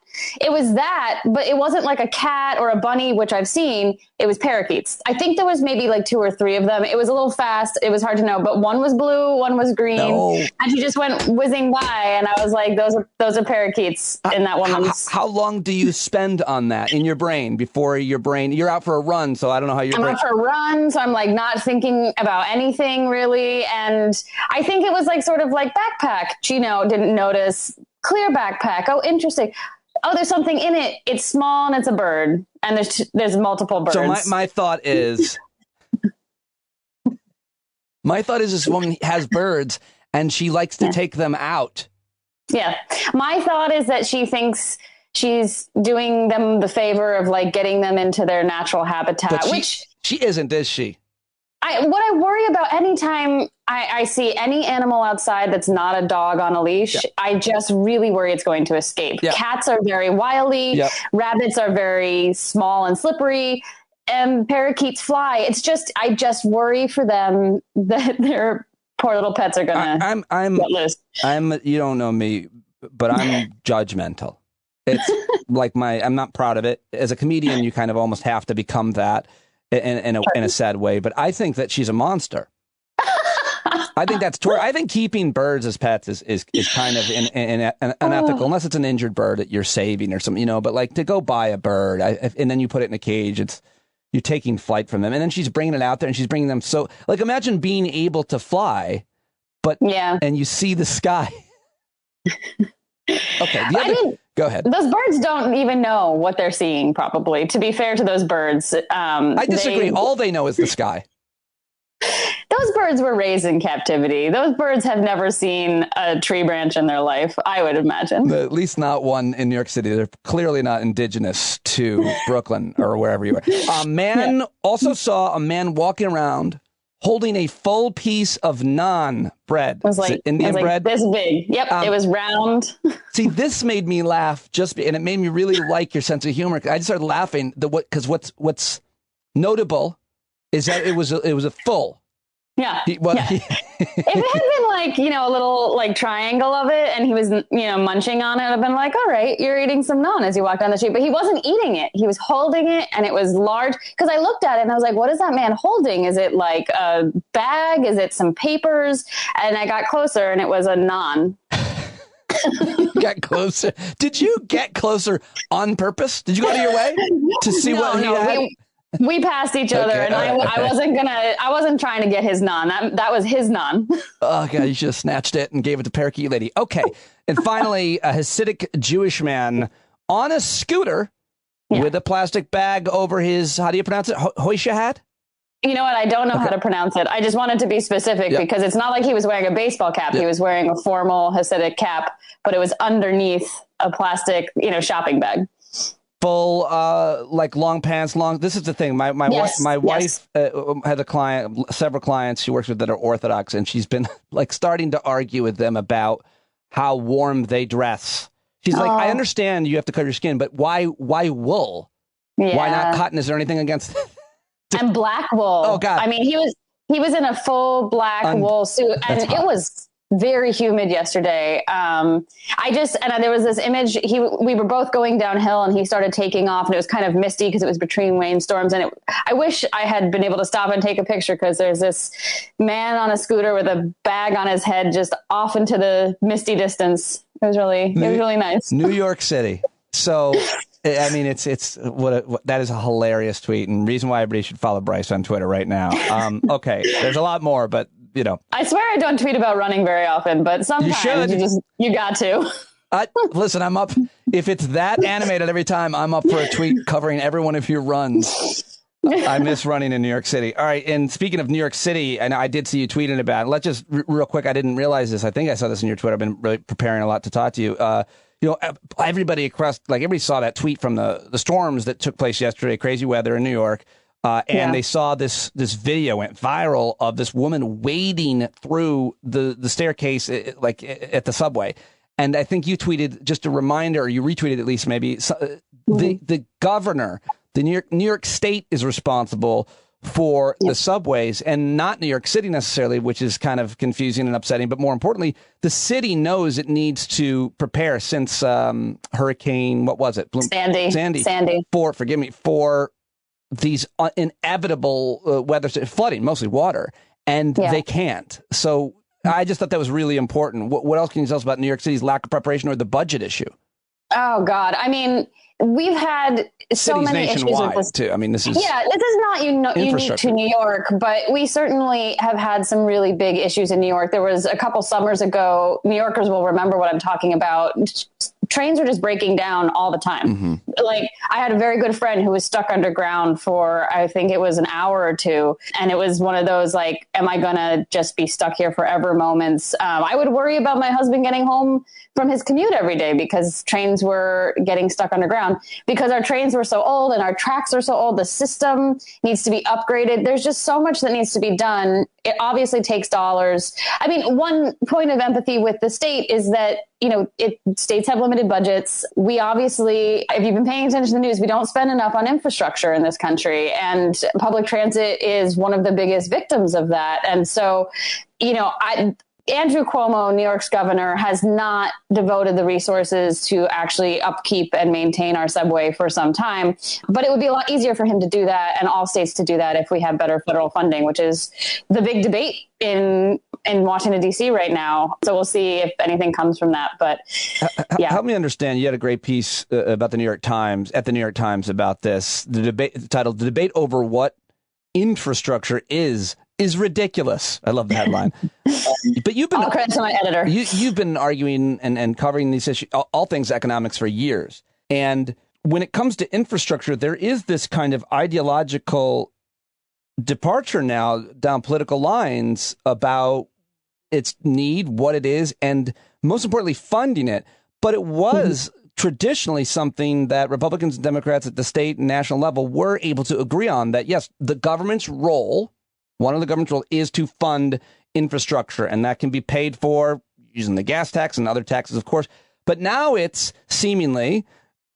It was that, but it wasn't like a cat or a bunny, which I've seen. It was parakeets. I think there was maybe like 2 or 3 of them. It was a little fast. It was hard to know, but one was blue, one was green, and she just went whizzing by, and I was like, those are parakeets in that woman's. How long do you spend on that in your brain before you're out for a run? So I don't know how I'm out for a run, so I'm like not thinking about anything really, and I think it was like sort of like backpack. Gino didn't notice clear backpack. Oh, interesting. Oh, there's something in it. It's small and it's a bird, and there's multiple birds. So my thought is, this woman has birds and she likes to take them out. Yeah. My thought is that she thinks she's doing them the favor of like getting them into their natural habitat, but which she isn't, is she? What I worry about anytime I see any animal outside that's not a dog on a leash, I just really worry it's going to escape. Cats are very wily. Rabbits are very small and slippery, and parakeets fly. I just worry for them that their poor little pets are going to get loose. You don't know me, but I'm judgmental. It's like I'm not proud of it. As a comedian, you kind of almost have to become that. In a sad way, but I think that she's a monster. I think that's I think keeping birds as pets is kind of unethical, unless it's an injured bird that you're saving or something, But like to go buy a bird and then you put it in a cage, you're taking flight from them, and then she's bringing it out there and she's bringing them. So like imagine being able to fly, and you see the sky. Okay, go ahead. Those birds don't even know what they're seeing, probably. To be fair to those birds. I disagree. All they know is the sky. Those birds were raised in captivity. Those birds have never seen a tree branch in their life, I would imagine. At least not one in New York City. They're clearly not indigenous to Brooklyn or wherever you are. Also saw a man walking around holding a full piece of naan bread. It was like Indian bread. This big. Yep, it was round. See, this made me laugh and it made me really like your sense of humor. I just started laughing because what's notable is that it was a full. Yeah. If it had been like, a little like triangle of it and he was, munching on it, I'd have been like, all right, you're eating some naan as you walk down the street. But he wasn't eating it. He was holding it, and it was large. Because I looked at it and I was like, what is that man holding? Is it like a bag? Is it some papers? And I got closer and it was a naan. Got closer. Did you get closer on purpose? Did you go out of your way to see what he had? We passed each other, and I wasn't trying to get his naan. That was his naan. Oh, God, you should have snatched it and gave it to parakeet lady. Okay. And finally, a Hasidic Jewish man on a scooter with a plastic bag over his, how do you pronounce it? Hoisha hat? You know what? I don't know how to pronounce it. I just wanted to be specific because it's not like he was wearing a baseball cap. He was wearing a formal Hasidic cap, but it was underneath a plastic, shopping bag. full like long pants, long. This is the thing. My wife has a client, several clients she works with that are Orthodox, and she's been like starting to argue with them about how warm they dress. She's like, I understand you have to cover your skin, but why wool? Yeah. Why not cotton? Is there anything against and black wool? Oh God! I mean, he was in a full black wool suit, and it was very humid yesterday. There was this image. We were both going downhill, and he started taking off, and it was kind of misty because it was between rainstorms. And I wish I had been able to stop and take a picture, because there's this man on a scooter with a bag on his head, just off into the misty distance. It was really nice. New York City. So, I mean, it's that is a hilarious tweet, and reason why everybody should follow Bryce on Twitter right now. Okay, there's a lot more, but you know, I swear I don't tweet about running very often, but sometimes you got to. Listen, I'm up. If it's that animated every time, I'm up for a tweet covering every one of your runs. I miss running in New York City. All right. And speaking of New York City, and I did see you tweeting about it. Let's just real quick. I didn't realize this. I think I saw this in your Twitter. I've been really preparing a lot to talk to you. Everybody across, like everybody saw that tweet from the storms that took place yesterday, crazy weather in New York. They saw this video went viral of this woman wading through the staircase, like at the subway. And I think you tweeted just a reminder, or you retweeted at least maybe, the governor, the New York State is responsible for the subways, and not New York City necessarily, which is kind of confusing and upsetting. But more importantly, the city knows it needs to prepare since Hurricane, what was it? Sandy. For these inevitable weather, flooding, mostly water, and they can't. So I just thought that was really important. What else can you tell us about New York City's lack of preparation or the budget issue? Oh, God. I mean, we've had so many issues with this too. I mean, this is not unique to New York, but we certainly have had some really big issues in New York. There was a couple summers ago. New Yorkers will remember what I'm talking about. Trains are just breaking down all the time. Mm-hmm. Like, I had a very good friend who was stuck underground for, I think it was an hour or two. And it was one of those, like, am I going to just be stuck here forever moments? I would worry about my husband getting home from his commute every day because trains were getting stuck underground, because our trains were so old and our tracks are so old. The system needs to be upgraded. There's just so much that needs to be done. It obviously takes dollars. I mean, one point of empathy with the state is that, states have limited budgets. We obviously, if you've been paying attention to the news, we don't spend enough on infrastructure in this country. And public transit is one of the biggest victims of that. And so, Andrew Cuomo, New York's governor, has not devoted the resources to actually upkeep and maintain our subway for some time. But it would be a lot easier for him to do that, and all states to do that, if we had better federal funding, which is the big debate in Washington, D.C. right now. So we'll see if anything comes from that. But help me understand. You had a great piece about the New York Times about this. The debate titled "The Debate Over What Infrastructure Is Ridiculous." I love the headline. But you've been all credit to my editor. You've been arguing and covering these issues, all things economics, for years. And when it comes to infrastructure, there is this kind of ideological departure now down political lines about its need, what it is, and most importantly, funding it. But it was traditionally something that Republicans and Democrats at the state and national level were able to agree on, that, yes, the government's role, one of the government's role, is to fund infrastructure, and that can be paid for using the gas tax and other taxes, of course. But now it's seemingly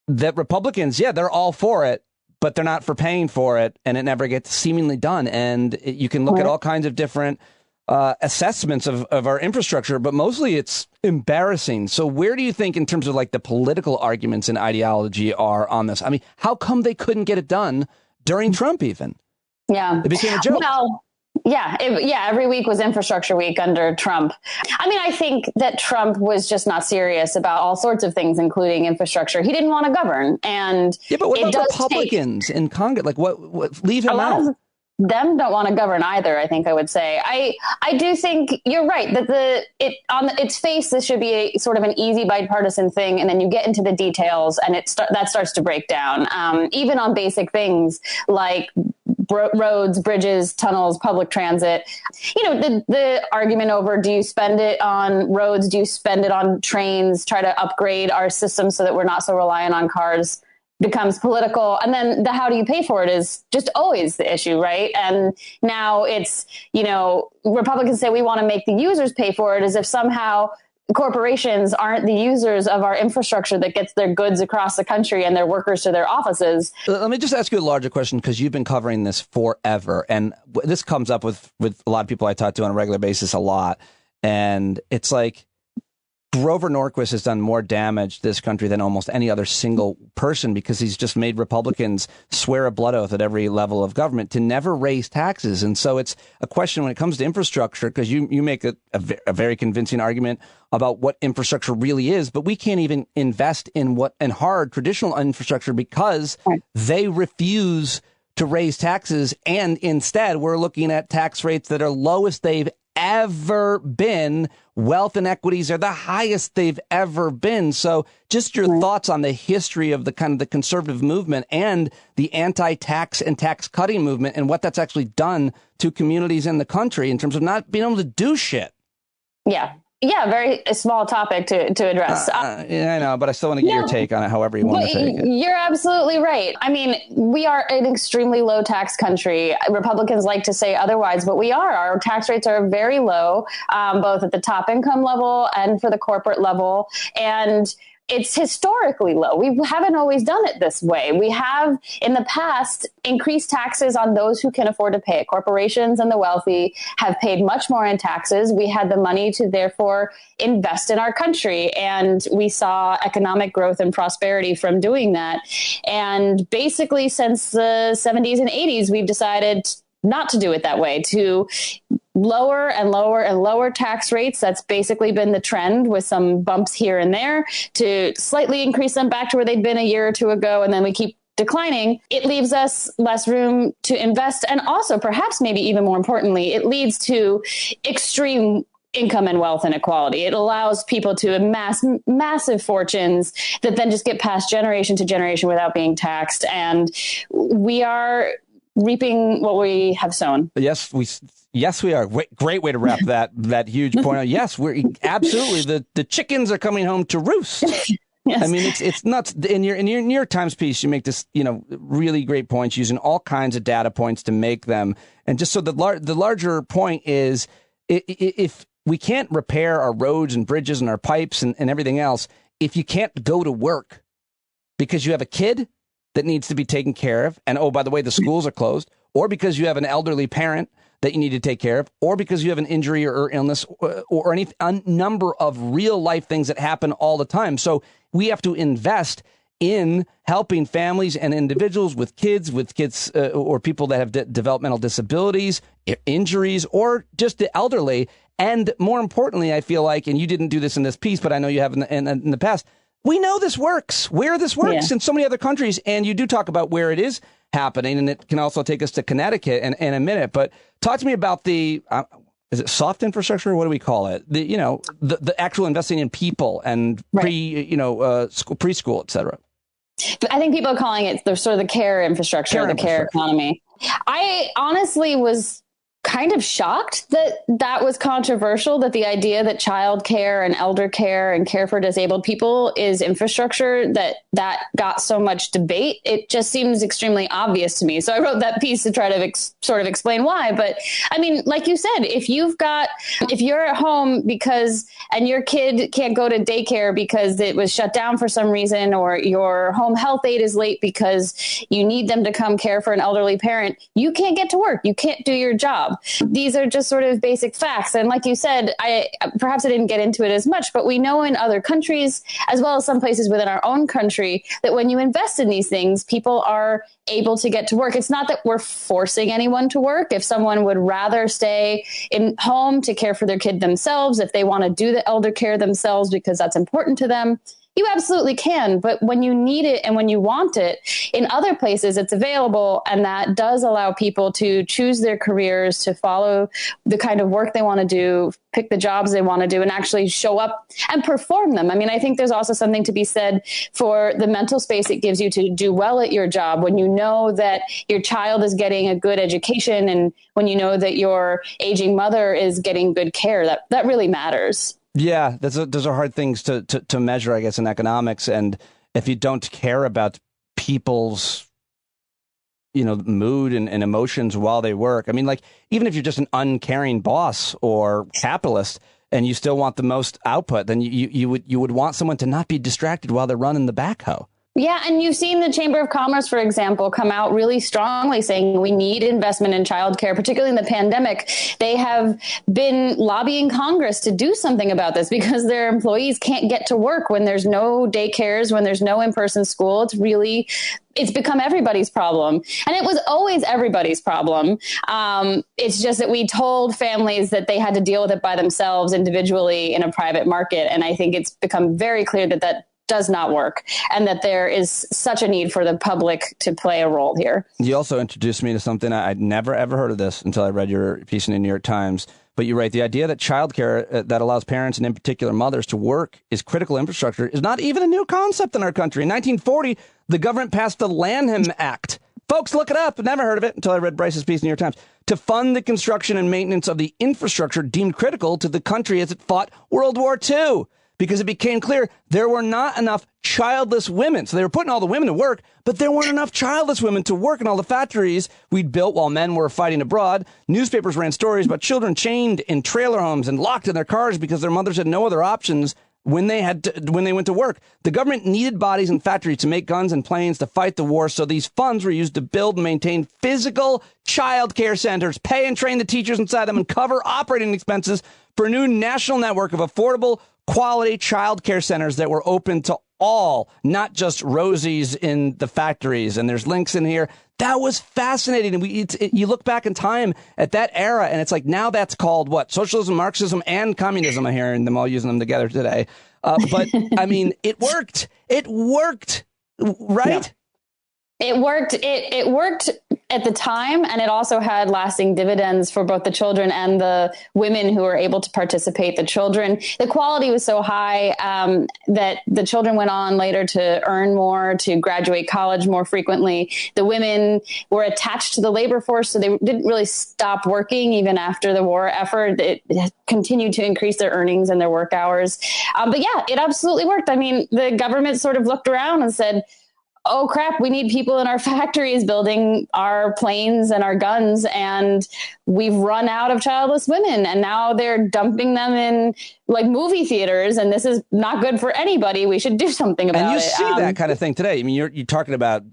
that Republicans, they're all for it, but they're not for paying for it, and it never gets seemingly done. And you can look at all kinds of different assessments of our infrastructure, but mostly it's embarrassing. So where do you think, in terms of like the political arguments and ideology, are on this? I mean, how come they couldn't get it done during Trump even? Yeah. It became a joke. Well, every week was infrastructure week under Trump. I mean, I think that Trump was just not serious about all sorts of things, including infrastructure. He didn't want to govern. And but what about Republicans in Congress? Like, what leave him out? Them don't want to govern either, I think I would say. I do think you're right that on its face, this should be a sort of an easy bipartisan thing. And then you get into the details and that starts to break down, even on basic things like roads, bridges, tunnels, public transit. The argument over, do you spend it on roads? Do you spend it on trains? Try to upgrade our system so that we're not so reliant on cars. becomes political. And then the how do you pay for it is just always the issue, right? And now it's, Republicans say we want to make the users pay for it, as if somehow corporations aren't the users of our infrastructure that gets their goods across the country and their workers to their offices. Let me just ask you a larger question, because you've been covering this forever. And this comes up with a lot of people I talk to on a regular basis a lot. And it's like, Grover Norquist has done more damage to this country than almost any other single person, because he's just made Republicans swear a blood oath at every level of government to never raise taxes. And so it's a question when it comes to infrastructure, because you make a very convincing argument about what infrastructure really is, but we can't even invest in hard traditional infrastructure because they refuse to raise taxes. And instead, we're looking at tax rates that are lowest they've ever been. Wealth inequities are the highest they've ever been. So just your thoughts on the history of the kind of the conservative movement and the anti-tax and tax cutting movement, and what that's actually done to communities in the country in terms of not being able to do shit. Yeah, very small topic to address. Yeah, I know, but I still want to get your take on it, however you want to take it. You're absolutely right. I mean, we are an extremely low tax country. Republicans like to say otherwise, but we are. Our tax rates are very low, both at the top income level and for the corporate level. And it's historically low. We haven't always done it this way. We have, in the past, increased taxes on those who can afford to pay it. Corporations and the wealthy have paid much more in taxes. We had the money to therefore invest in our country, and we saw economic growth and prosperity from doing that. And basically, since the 70s and 80s, we've decided not to do it that way, to lower and lower and lower tax rates. That's basically been the trend, with some bumps here and there, to slightly increase them back to where they'd been a year or two ago. And then we keep declining. It leaves us less room to invest. And also, perhaps maybe even more importantly, it leads to extreme income and wealth inequality. It allows people to amass massive fortunes that then just get passed generation to generation without being taxed. And we are reaping what we have sown. Yes, we are. Great way to wrap that huge point out. Yes, we're absolutely the chickens are coming home to roost. Yes. I mean, it's nuts. In your New York Times piece, you make this really great points, using all kinds of data points to make them. And just so the larger point is, if we can't repair our roads and bridges and our pipes and everything else, if you can't go to work because you have a kid that needs to be taken care of, and oh, by the way, the schools are closed, or because you have an elderly parent that you need to take care of, or because you have an injury or illness or any number of real life things that happen all the time. So we have to invest in helping families and individuals with kids or people that have developmental disabilities, injuries, or just the elderly. And more importantly, I feel like, and you didn't do this in this piece, but I know you have in the past, we know this works, where this works in so many other countries. And you do talk about where it is happening, and it can also take us to Connecticut in a minute. But talk to me about the is it soft infrastructure? What do we call it? The actual investing in people and preschool, et cetera. I think people are calling it the sort of the care infrastructure, the care economy. I honestly was kind of shocked that was controversial, that the idea that child care and elder care and care for disabled people is infrastructure, that got so much debate. It just seems extremely obvious to me. So I wrote that piece to try to sort of explain why. But I mean, like you said, if you're at home and your kid can't go to daycare because it was shut down for some reason, or your home health aide is late because you need them to come care for an elderly parent, you can't get to work. You can't do your job. These are just sort of basic facts. And like you said, perhaps I didn't get into it as much, but we know in other countries, as well as some places within our own country, that when you invest in these things, people are able to get to work. It's not that we're forcing anyone to work. If someone would rather stay in home to care for their kid themselves, if they want to do the elder care themselves because that's important to them, you absolutely can. But when you need it and when you want it, in other places it's available. And that does allow people to choose their careers, to follow the kind of work they want to do, pick the jobs they want to do, and actually show up and perform them. I mean, I think there's also something to be said for the mental space it gives you to do well at your job, when you know that your child is getting a good education, and when you know that your aging mother is getting good care. That really matters. Yeah, those are hard things to measure, I guess, in economics. And if you don't care about people's, mood and emotions while they work. I mean, like, even if you're just an uncaring boss or capitalist and you still want the most output, then you would want someone to not be distracted while they're running the backhoe. Yeah, and you've seen the Chamber of Commerce, for example, come out really strongly saying we need investment in childcare, particularly in the pandemic. They have been lobbying Congress to do something about this because their employees can't get to work when there's no daycares, when there's no in-person school. It's become everybody's problem. And it was always everybody's problem. It's just that we told families that they had to deal with it by themselves individually in a private market. And I think it's become very clear that does not work, and that there is such a need for the public to play a role here. You also introduced me to something I'd never, ever heard of this until I read your piece in the New York Times. But you're right. The idea that childcare that allows parents, and in particular mothers, to work is critical infrastructure is not even a new concept in our country. In 1940, the government passed the Lanham Act. Folks, look it up. Never heard of it until I read Bryce's piece in the New York Times. To fund the construction and maintenance of the infrastructure deemed critical to the country as it fought World War II. Because it became clear there were not enough childless women. So they were putting all the women to work, but there weren't enough childless women to work in all the factories we'd built while men were fighting abroad. Newspapers ran stories about children chained in trailer homes and locked in their cars because their mothers had no other options when they went to work. The government needed bodies in factories to make guns and planes to fight the war. So these funds were used to build and maintain physical child care centers, pay and train the teachers inside them, and cover operating expenses for a new national network of affordable, quality child care centers that were open to all, not just Rosies in the factories. And there's links in here. That was fascinating. And you look back in time at that era, and it's like, now that's called what? Socialism, Marxism, and communism. I'm hearing them all using them together today. But I mean, it worked. It worked, right? Yeah. It worked. It worked at the time, and it also had lasting dividends for both the children and the women who were able to participate. The children, the quality was so high that the children went on later to earn more, to graduate college more frequently. The women were attached to the labor force, so they didn't really stop working even after the war effort. It continued to increase their earnings and their work hours. But yeah, it absolutely worked. I mean, the government sort of looked around and said, oh, crap, we need people in our factories building our planes and our guns, and we've run out of childless women, and now they're dumping them in like movie theaters, and this is not good for anybody. We should do something about it. And you see that kind of thing today. I mean, you're talking about,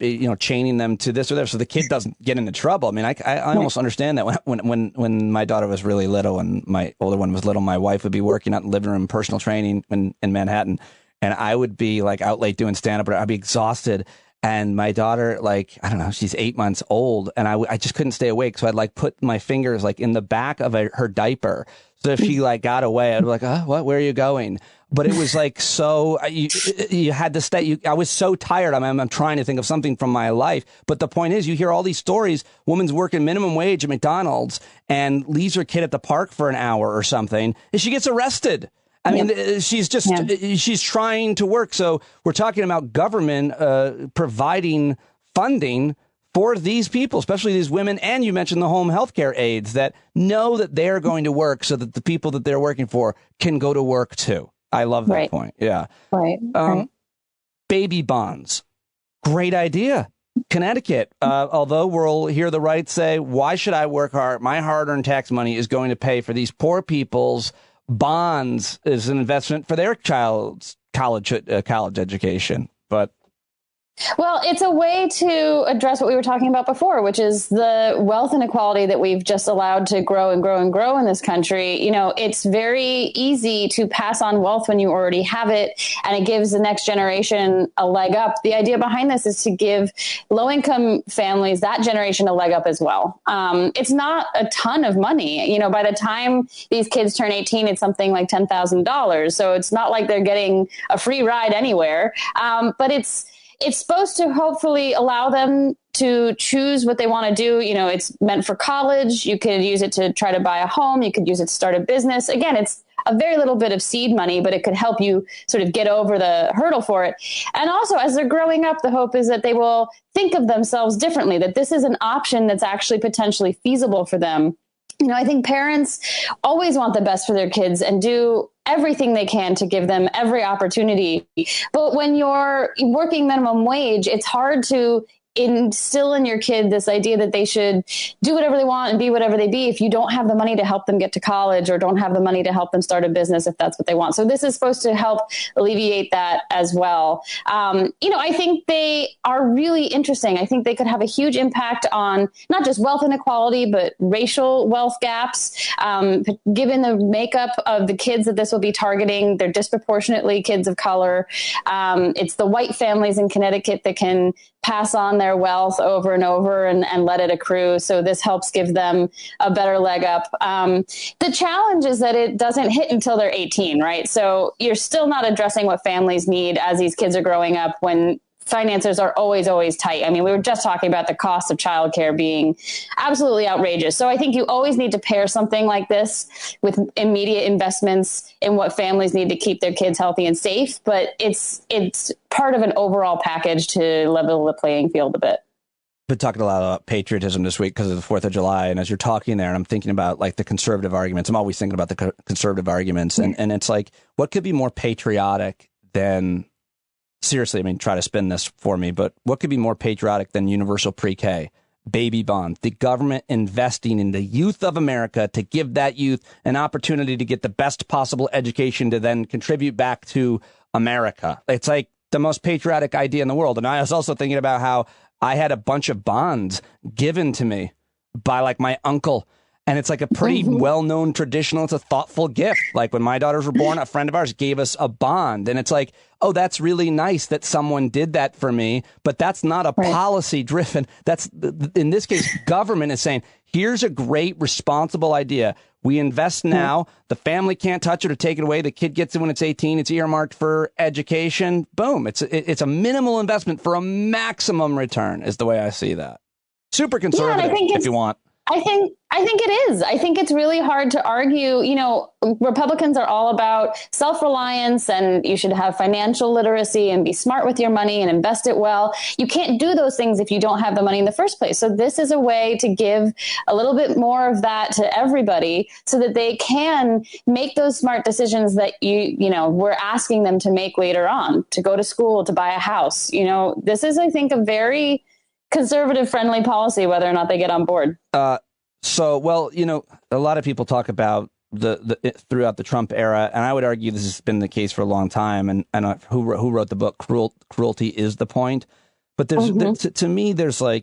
chaining them to this or that so the kid doesn't get into trouble. I mean, I almost understand that when my daughter was really little and my older one was little, my wife would be working out in the living room, personal training in Manhattan, and I would be like out late doing stand-up, but I'd be exhausted. And my daughter, like, I don't know, she's 8 months old, and I just couldn't stay awake. So I'd like put my fingers like in the back of her diaper. So if she like got away, I'd be like, oh, what? Where are you going? But it was like, so you had to stay. I was so tired. I'm trying to think of something from my life. But the point is, you hear all these stories. Woman's working minimum wage at McDonald's and leaves her kid at the park for an hour or something, and she gets arrested. I mean, she's trying to work. So we're talking about government providing funding for these people, especially these women. And you mentioned the home health care aides that know that they're going to work so that the people that they're working for can go to work, too. I love that point. Yeah. Right. Baby bonds. Great idea. Connecticut, although we'll hear the right say, why should I work hard? My hard-earned tax money is going to pay for these poor people's bonds as an investment for their child's college education. But well, it's a way to address what we were talking about before, which is the wealth inequality that we've just allowed to grow and grow and grow in this country. You know, it's very easy to pass on wealth when you already have it, and it gives the next generation a leg up. The idea behind this is to give low-income families, that generation, a leg up as well. It's not a ton of money. You know, by the time these kids turn 18, it's something like $10,000. So it's not like they're getting a free ride anywhere. But it's supposed to hopefully allow them to choose what they want to do. You know, it's meant for college. You could use it to try to buy a home. You could use it to start a business. Again, it's a very little bit of seed money, but it could help you sort of get over the hurdle for it. And also, as they're growing up, the hope is that they will think of themselves differently, that this is an option that's actually potentially feasible for them. You know, I think parents always want the best for their kids and do everything they can to give them every opportunity. But when you're working minimum wage, it's hard to instill in your kid this idea that they should do whatever they want and be whatever they be if you don't have the money to help them get to college or don't have the money to help them start a business if that's what they want. So this is supposed to help alleviate that as well. I think they are really interesting. I think they could have a huge impact on not just wealth inequality, but racial wealth gaps. Given the makeup of the kids that this will be targeting, they're disproportionately kids of color. It's the white families in Connecticut that can pass on their wealth over and over and let it accrue. So this helps give them a better leg up. The challenge is that it doesn't hit until they're 18, right? So you're still not addressing what families need as these kids are growing up when finances are always tight. I mean, we were just talking about the cost of childcare being absolutely outrageous. So I think you always need to pair something like this with immediate investments in what families need to keep their kids healthy and safe. But it's part of an overall package to level the playing field a bit. Been talking a lot about patriotism this week because of the 4th of July. And as you're talking there, and I'm thinking about like the conservative arguments, I'm always thinking about the conservative arguments. And it's like, what could be more patriotic than, seriously, I mean, try to spin this for me, but what could be more patriotic than universal pre-K, baby bond, the government investing in the youth of America to give that youth an opportunity to get the best possible education to then contribute back to America? It's like the most patriotic idea in the world. And I was also thinking about how I had a bunch of bonds given to me by like my uncle. And it's like a pretty well-known traditional. It's a thoughtful gift. Like when my daughters were born, a friend of ours gave us a bond. And it's like, oh, that's really nice that someone did that for me. But that's not a policy driven. That's, in this case, government is saying, here's a great, responsible idea. We invest now. The family can't touch it or take it away. The kid gets it when it's 18. It's earmarked for education. Boom. It's a minimal investment for a maximum return is the way I see that. Super conservative, if you want. I think it is. I think it's really hard to argue. Republicans are all about self-reliance and you should have financial literacy and be smart with your money and invest it well. You can't do those things if you don't have the money in the first place. So this is a way to give a little bit more of that to everybody so that they can make those smart decisions that we're asking them to make later on, to go to school, to buy a house. This is, I think, a very conservative friendly policy, whether or not they get on board. A lot of people talk about throughout the Trump era, and I would argue this has been the case for a long time. And who wrote the book Cruelty is the Point. But to me, there's a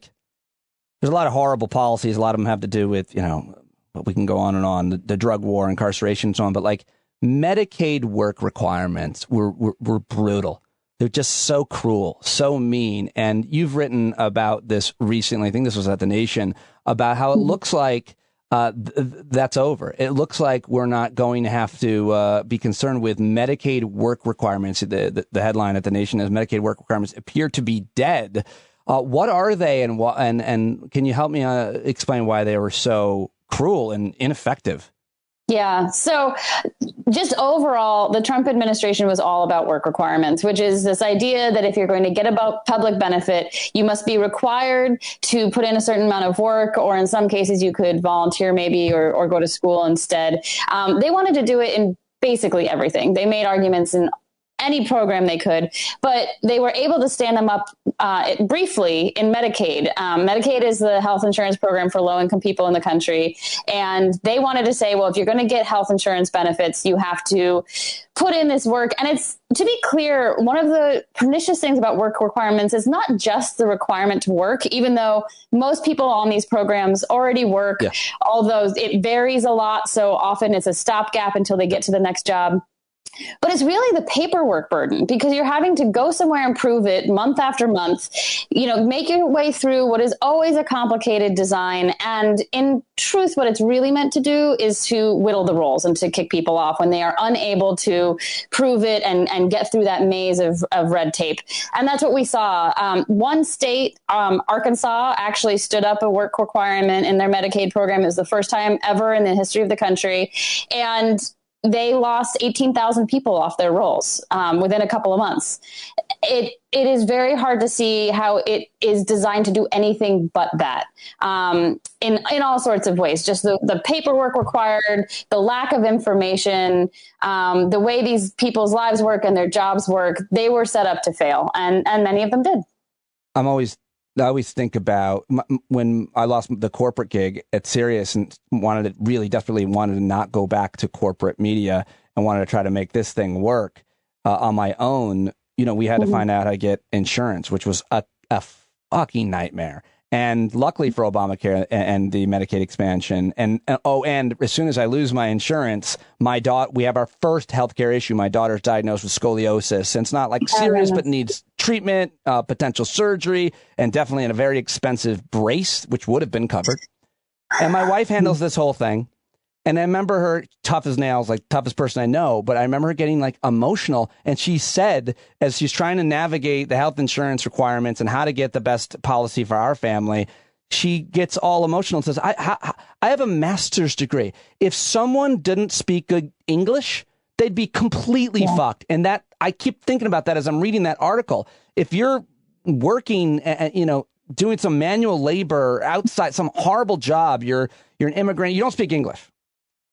lot of horrible policies. A lot of them have to do with, we can go on and on, the drug war, incarceration, and so on. But like Medicaid work requirements were brutal. They're just so cruel, so mean. And you've written about this recently. I think this was at The Nation, about how it looks like that's over. It looks like we're not going to have to be concerned with Medicaid work requirements. The headline at The Nation is Medicaid work requirements appear to be dead. What are they, and can you help me explain why they were so cruel and ineffective? Yeah. So just overall, the Trump administration was all about work requirements, which is this idea that if you're going to get a public benefit, you must be required to put in a certain amount of work, or in some cases you could volunteer maybe or go to school instead. They wanted to do it in basically everything. They made arguments in any program they could, but they were able to stand them up briefly in Medicaid. Medicaid is the health insurance program for low-income people in the country. And they wanted to say, well, if you're going to get health insurance benefits, you have to put in this work. And it's, to be clear, one of the pernicious things about work requirements is not just the requirement to work, even though most people on these programs already work, although it varies a lot. So often it's a stopgap until they get to the next job. But it's really the paperwork burden, because you're having to go somewhere and prove it month after month, make your way through what is always a complicated design. And in truth, what it's really meant to do is to whittle the rolls and to kick people off when they are unable to prove it and get through that maze of red tape. And that's what we saw. One state, Arkansas, actually stood up a work requirement in their Medicaid program. It was the first time ever in the history of the country. And they lost 18,000 people off their rolls within a couple of months. It is very hard to see how it is designed to do anything but that in all sorts of ways. Just the paperwork required, the lack of information, the way these people's lives work and their jobs work, they were set up to fail. And many of them did. I always think about when I lost the corporate gig at Sirius and desperately wanted to not go back to corporate media and wanted to try to make this thing work on my own. We had to find out how to get insurance, which was a fucking nightmare. And luckily for Obamacare and the Medicaid expansion, and as soon as I lose my insurance, we have our first healthcare issue. My daughter's diagnosed with scoliosis, and it's not like serious, but needs treatment, potential surgery, and definitely in a very expensive brace, which would have been covered. And my wife handles this whole thing. And I remember her tough as nails, like toughest person I know, but I remember her getting like emotional. And she said, as she's trying to navigate the health insurance requirements and how to get the best policy for our family, she gets all emotional and says, I have a master's degree. If someone didn't speak good English, they'd be completely fucked. And that I keep thinking about that as I'm reading that article. If you're working, doing some manual labor outside some horrible job, you're an immigrant, you don't speak English.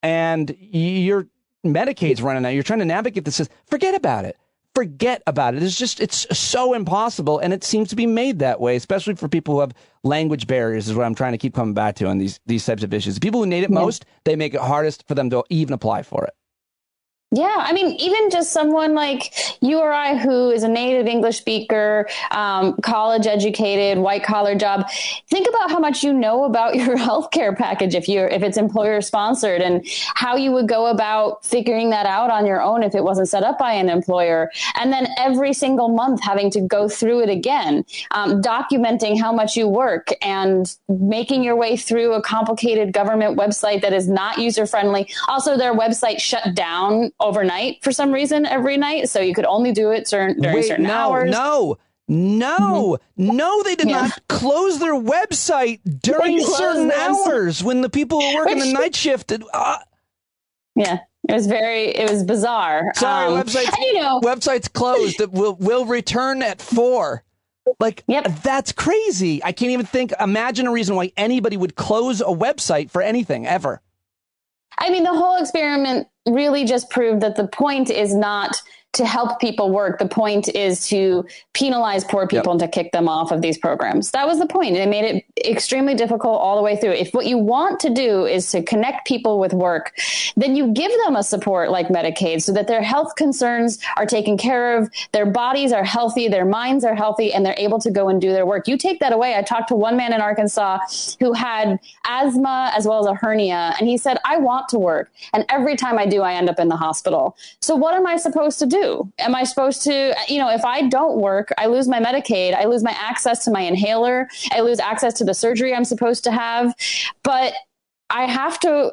And your Medicaid's running out. You're trying to navigate this. Forget about it. It's so impossible. And it seems to be made that way, especially for people who have language barriers, is what I'm trying to keep coming back to on these types of issues. The people who need it most, they make it hardest for them to even apply for it. Yeah, I mean, even just someone like you or I, who is a native English speaker, college educated, white collar job, think about how much you know about your healthcare package if it's employer sponsored, and how you would go about figuring that out on your own if it wasn't set up by an employer. And then every single month having to go through it again, documenting how much you work and making your way through a complicated government website that is not user friendly. Also, their website shut down overnight for some reason every night, so you could only do it during certain hours. No, they did not close their website during certain hours when the people who work in the night shift. Yeah, it was bizarre. Sorry, website's closed. We'll return at 4. That's crazy. I can't even imagine a reason why anybody would close a website for anything ever. I mean, the whole experiment really just proved that the point is not to help people work. The point is to penalize poor people and to kick them off of these programs. That was the point. They made it extremely difficult all the way through. If what you want to do is to connect people with work, then you give them a support like Medicaid so that their health concerns are taken care of, their bodies are healthy, their minds are healthy, and they're able to go and do their work. You take that away. I talked to one man in Arkansas who had asthma as well as a hernia, and he said, I want to work, and every time I do, I end up in the hospital. So what am I supposed to do? Am I supposed to, if I don't work, I lose my Medicaid, I lose my access to my inhaler, I lose access to the surgery I'm supposed to have, but I have to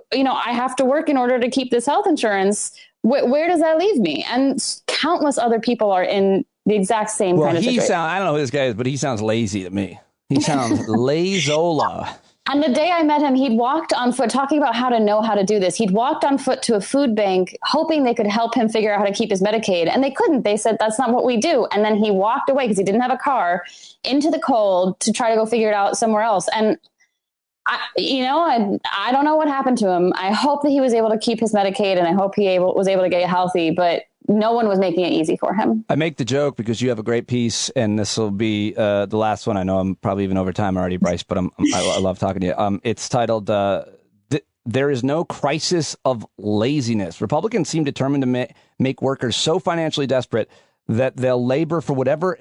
work in order to keep this health insurance. Where does that leave me? And countless other people are in the exact same kind of situation. I don't know who this guy is, but he sounds lazy to me. He sounds lazola. And the day I met him, he'd walked on foot, talking about how to know how to do this. He'd walked on foot to a food bank, hoping they could help him figure out how to keep his Medicaid. And they couldn't. They said, that's not what we do. And then he walked away because he didn't have a car into the cold to try to go figure it out somewhere else. And I don't know what happened to him. I hope that he was able to keep his Medicaid, and I hope he was able to get healthy, but no one was making it easy for him. I make the joke because you have a great piece, and this will be the last one. I know I'm probably even over time already, Bryce, but I love talking to you. It's titled, There is no crisis of laziness. Republicans seem determined to make workers so financially desperate that they'll labor for whatever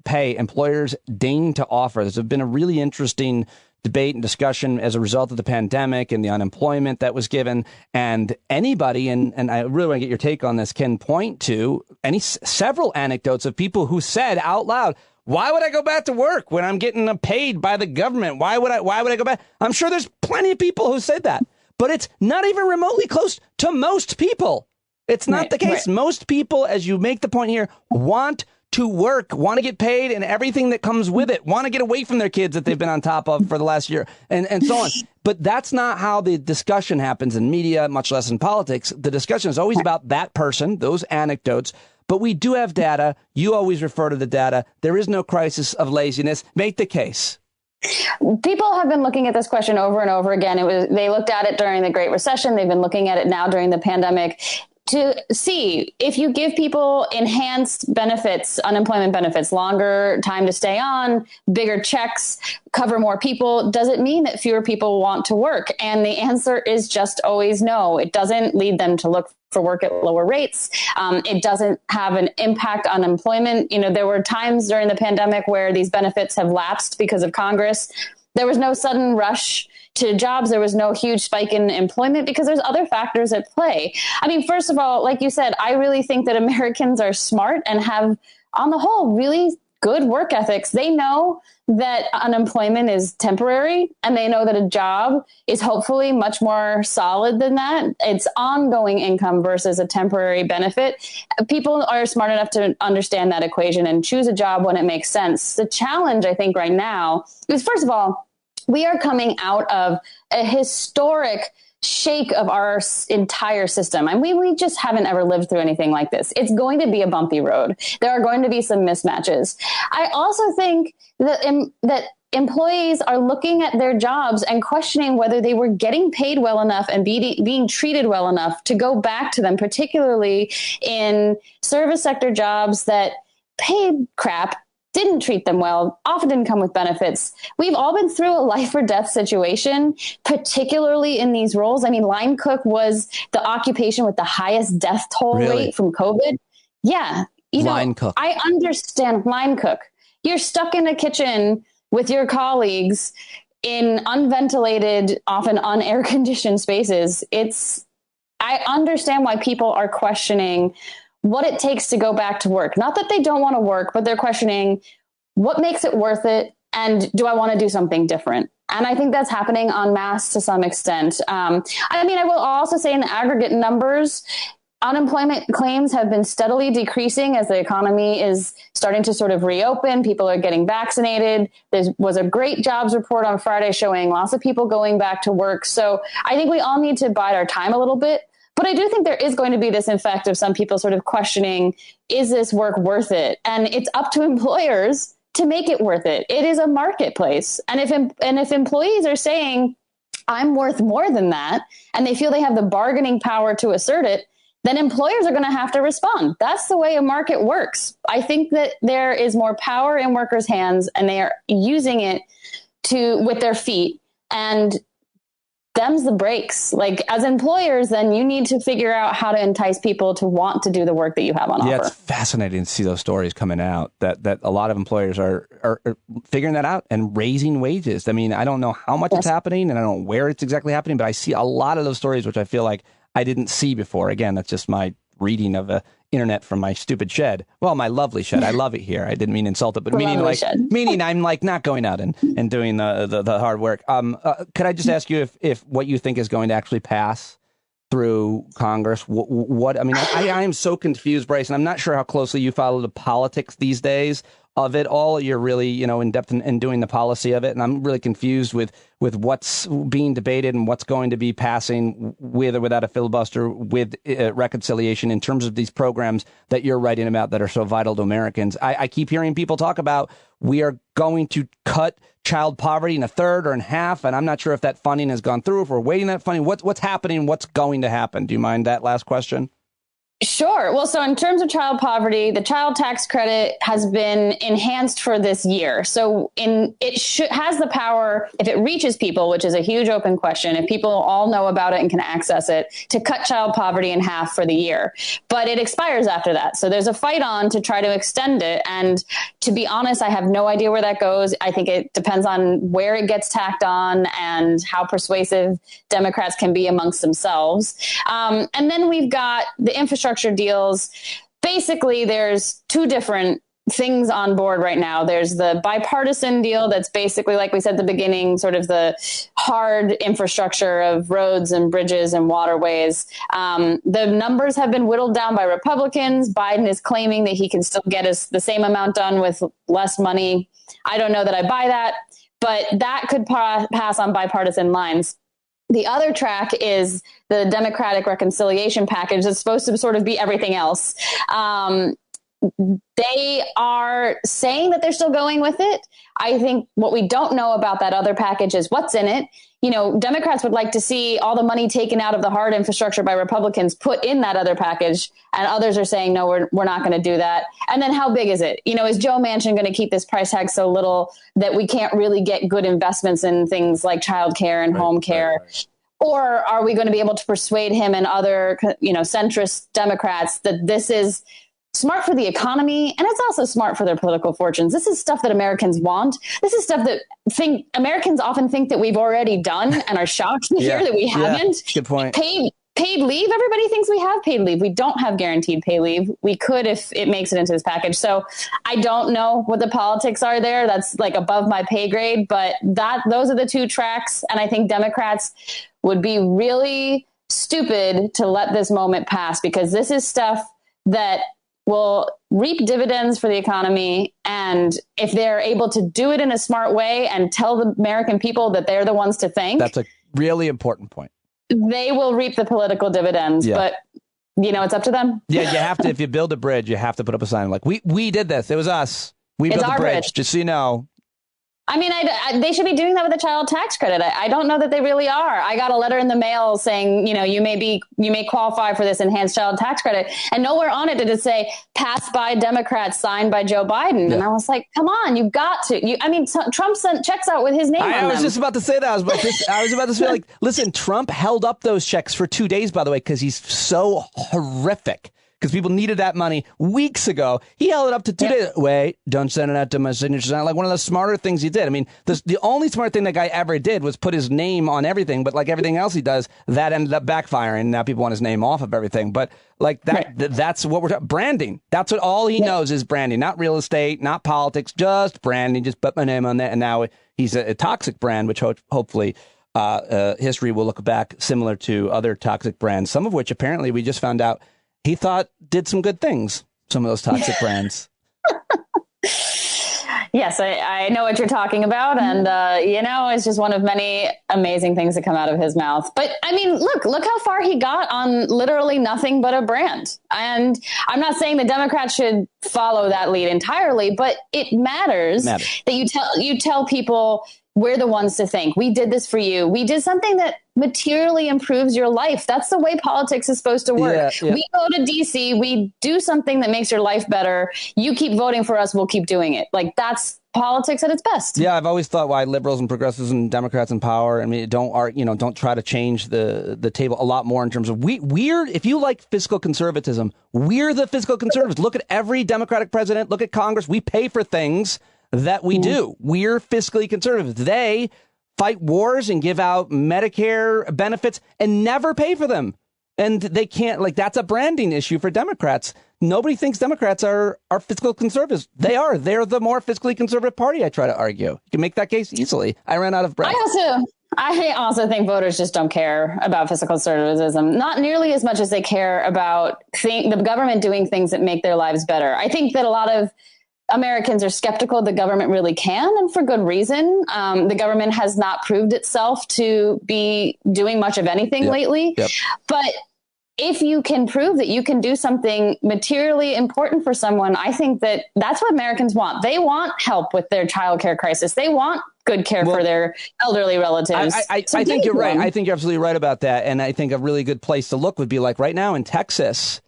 pay employers deign to offer. There's been a really interesting debate and discussion as a result of the pandemic and the unemployment that was given. And anybody, and I really want to get your take on this, can point to several anecdotes of people who said out loud, why would I go back to work when I'm getting paid by the government? Why would I go back? I'm sure there's plenty of people who said that, but it's not even remotely close to most people. It's not the case. Right. Most people, as you make the point here, want to work, want to get paid and everything that comes with it, want to get away from their kids that they've been on top of for the last year, and so on. But that's not how the discussion happens in media, much less in politics. The discussion is always about that person, those anecdotes. But we do have data. You always refer to the data. There is no crisis of laziness. Make the case. People have been looking at this question over and over again. They looked at it during the Great Recession. They've been looking at it now during the pandemic to see if you give people enhanced benefits, unemployment benefits, longer time to stay on, bigger checks, cover more people, does it mean that fewer people want to work? And the answer is just always no. It doesn't lead them to look for work at lower rates. It doesn't have an impact on employment. There were times during the pandemic where these benefits have lapsed because of Congress. There was no sudden rush to jobs. There was no huge spike in employment because there's other factors at play. I mean, first of all, like you said, I really think that Americans are smart and have, on the whole, really good work ethics. They know that unemployment is temporary, and they know that a job is hopefully much more solid than that. It's ongoing income versus a temporary benefit. People are smart enough to understand that equation and choose a job when it makes sense. The challenge, I think, right now is, first of all, we are coming out of a historic shake of our entire system. And we just haven't ever lived through anything like this. It's going to be a bumpy road. There are going to be some mismatches. I also think that employees are looking at their jobs and questioning whether they were getting paid well enough and being treated well enough to go back to them, particularly in service sector jobs that paid crap, didn't treat them well, often didn't come with benefits. We've all been through a life or death situation, particularly in these roles. I mean, line cook was the occupation with the highest death toll rate from COVID. Yeah. Line cook. I understand line cook. You're stuck in a kitchen with your colleagues in unventilated, often unair conditioned spaces. I understand why people are questioning what it takes to go back to work. Not that they don't want to work, but they're questioning what makes it worth it, and do I want to do something different? And I think that's happening en masse to some extent. I will also say in the aggregate numbers, unemployment claims have been steadily decreasing as the economy is starting to sort of reopen. People are getting vaccinated. There was a great jobs report on Friday showing lots of people going back to work. So I think we all need to bide our time a little bit. But I do think there is going to be this effect of some people sort of questioning, is this work worth it? And it's up to employers to make it worth it. It is a marketplace. And if employees are saying, I'm worth more than that, and they feel they have the bargaining power to assert it, then employers are going to have to respond. That's the way a market works. I think that there is more power in workers' hands, and they are using it with their feet. And them's the breaks. Like, as employers, then you need to figure out how to entice people to want to do the work that you have on offer. Yeah, it's fascinating to see those stories coming out that a lot of employers are figuring that out and raising wages. I mean, I don't know how much it's happening, and I don't know where it's exactly happening, but I see a lot of those stories, which I feel like I didn't see before. Again, that's just my reading of the internet from my stupid shed. Well, my lovely shed. I love it here. I didn't mean insult it, but meaning I'm like not going out and doing the hard work. Could I just ask you if what you think is going to actually pass through Congress? What I mean, I am so confused, Bryce, and I'm not sure how closely you follow the politics these days of it all. You're really, in depth in doing the policy of it. And I'm really confused with what's being debated and what's going to be passing with or without a filibuster, with reconciliation in terms of these programs that you're writing about that are so vital to Americans. I keep hearing people talk about we are going to cut child poverty in a third or in half. And I'm not sure if that funding has gone through, if we're waiting that funding. What's happening? What's going to happen? Do you mind that last question? Sure. Well, so in terms of child poverty, the child tax credit has been enhanced for this year. So has the power, if it reaches people, which is a huge open question, if people all know about it and can access it, to cut child poverty in half for the year. But it expires after that. So there's a fight on to try to extend it. And to be honest, I have no idea where that goes. I think it depends on where it gets tacked on and how persuasive Democrats can be amongst themselves. And then we've got the infrastructure deals. Basically, there's two different things on board right now. There's the bipartisan deal that's basically, like we said at the beginning, sort of the hard infrastructure of roads and bridges and waterways. The numbers have been whittled down by Republicans. Biden is claiming that he can still get us the same amount done with less money. I don't know that I buy that, but that could pass on bipartisan lines. The other track is the Democratic reconciliation package that's supposed to sort of be everything else. They are saying that they're still going with it. I think what we don't know about that other package is what's in it. You know, Democrats would like to see all the money taken out of the hard infrastructure by Republicans put in that other package. And others are saying, no, we're not going to do that. And then how big is it? You know, is Joe Manchin going to keep this price tag so little that we can't really get good investments in things like childcare and home care? Right. Or are we going to be able to persuade him and other, you know, centrist Democrats that this is smart for the economy, and it's also smart for their political fortunes? This is stuff that Americans want. This is stuff that Americans often think that we've already done and are shocked to hear that we haven't. Good point. Paid leave. Everybody thinks we have paid leave. We don't have guaranteed pay leave. We could if it makes it into this package. So I don't know what the politics are there. That's like above my pay grade, but those are the two tracks. And I think Democrats would be really stupid to let this moment pass, because this is stuff that will reap dividends for the economy. And if they're able to do it in a smart way and tell the American people that they're the ones to thank, that's a really important point. They will reap the political dividends, but you know, it's up to them. Yeah, you have to, if you build a bridge, you have to put up a sign like, we did this. It was us. We built the bridge, just so you know. I mean, they should be doing that with the child tax credit. I don't know that they really are. I got a letter in the mail saying, you know, you may qualify for this enhanced child tax credit. And nowhere on it did it say passed by Democrats, signed by Joe Biden. Yeah. And I was like, come on, you've got to. Trump sent checks out with his name on them. I was just about to say that. I was about to say, like, listen, Trump held up those checks for 2 days, by the way, because he's so horrific. Because people needed that money weeks ago. He held it up to 2 days. Wait, don't send it out to my signature. Like one of the smarter things he did. I mean, the only smart thing that guy ever did was put his name on everything. But like everything else he does, that ended up backfiring. Now people want his name off of everything. But like that's what we're talking. Branding. That's what all he knows is branding. Not real estate, not politics, just branding. Just put my name on that. And now he's a toxic brand, which hopefully history will look back similar to other toxic brands, some of which apparently we just found out he thought did some good things, some of those toxic brands. Yes, I know what you're talking about. And, it's just one of many amazing things that come out of his mouth. But I mean, look how far he got on literally nothing but a brand. And I'm not saying the Democrats should follow that lead entirely, but it matters that you tell people we're the ones to thank. We did this for you. We did something that materially improves your life. That's the way politics is supposed to work. Yeah. We go to DC, we do something that makes your life better. You keep voting for us, we'll keep doing it. Like, that's politics at its best. Yeah, I've always thought why liberals and progressives and Democrats in power, I mean, don't try to change the table a lot more in terms of we're, if you like fiscal conservatism, we're the fiscal conservatives. Look at every Democratic president, look at Congress. We pay for things that we do. We're fiscally conservative. They fight wars and give out Medicare benefits and never pay for them. And they can't, like, that's a branding issue for Democrats. Nobody thinks Democrats are fiscal conservatives. They are. They're the more fiscally conservative party, I try to argue. You can make that case easily. I ran out of breath. I also think voters just don't care about fiscal conservatism, not nearly as much as they care about the government doing things that make their lives better. I think that a lot of Americans are skeptical the government really can, and for good reason. The government has not proved itself to be doing much of anything lately. Yep. But if you can prove that you can do something materially important for someone, I think that that's what Americans want. They want help with their childcare crisis. They want good care for their elderly relatives. I think you're right. I think you're absolutely right about that. And I think a really good place to look would be like right now in Texas,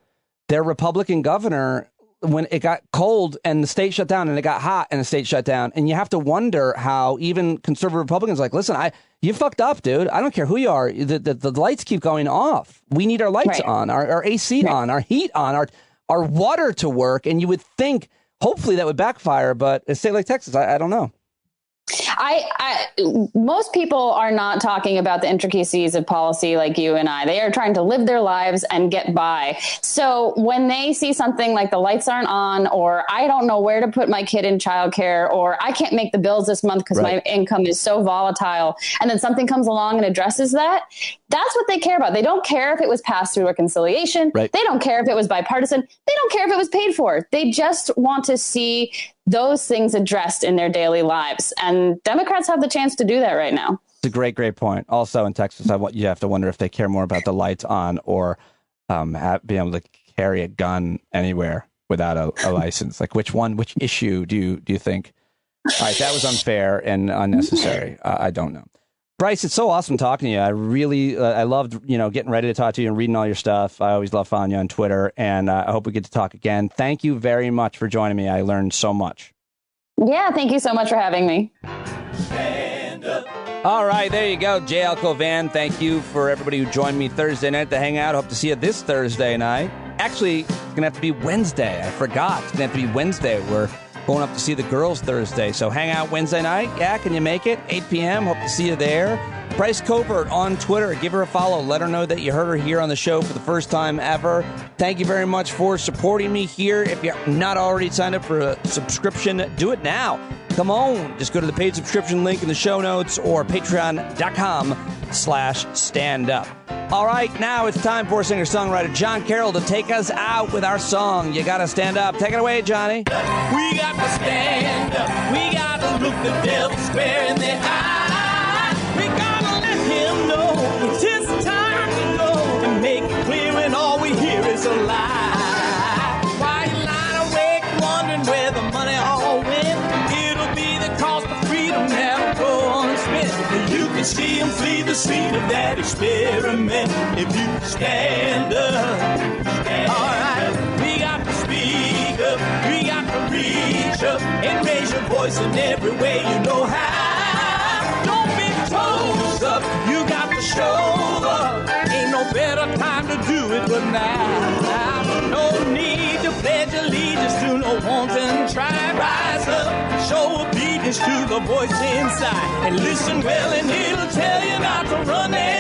their Republican governor, when it got cold and the state shut down and it got hot and the state shut down. And you have to wonder how even conservative Republicans are like, listen, you fucked up, dude. I don't care who you are. The lights keep going off. We need our lights on, our AC on, our heat on, our water to work. And you would think hopefully that would backfire. But a state like Texas, I don't know. Most people are not talking about the intricacies of policy like you and I. They are trying to live their lives and get by. So when they see something like the lights aren't on, or I don't know where to put my kid in childcare, or I can't make the bills this month because my income is so volatile, and then something comes along and addresses that, that's what they care about. They don't care if it was passed through reconciliation. They don't care if it was bipartisan. They don't care if it was paid for. They just want to see those things addressed in their daily lives. And Democrats have the chance to do that right now. It's a great you also in Texas, you have to wonder if they care more about the lights on or being able to carry a gun anywhere without a license. Like which issue do you think? All right, that was unfair and unnecessary. I don't know. Bryce, it's so awesome talking to you. I really, I loved, getting ready to talk to you and reading all your stuff. I always love following you on Twitter, and I hope we get to talk again. Thank you very much for joining me. I learned so much. Yeah, thank you so much for having me. All right, there you go. JL Covan, thank you for everybody who joined me Thursday night to hang out. Hope to see you this Thursday night. Actually, it's going to have to be Wednesday. I forgot. It's going to have to be Wednesday. We're going up to see the girls Thursday. So hang out Wednesday night. Yeah, can you make it? 8 p.m. Hope to see you there. Bryce Covert on Twitter. Give her a follow. Let her know that you heard her here on the show for the first time ever. Thank you very much for supporting me here. If you're not already signed up for a subscription, do it now. Come on. Just go to the paid subscription link in the show notes or patreon.com/standup. All right, now it's time for singer-songwriter John Carroll to take us out with our song, You Gotta Stand Up. Take it away, Johnny. We got to stand up. We got to look the devil square in the eye. We got to let him know it's his time to go and make it clear when all we hear is a lie. Why you lying awake wondering where the money all went? It'll be the cost of freedom that'll go unspent. You can see him flee the scene of that experiment if you stand up. All right, we got to speak up. We got to reach up and raise your voice in every way you know how. Don't be toes up. You got to show up. Ain't no better time to do it but now. No need to pledge allegiance to no wanton tribe. Rise up, show obedience to the voice inside, and listen well, and it'll tell you not to run there.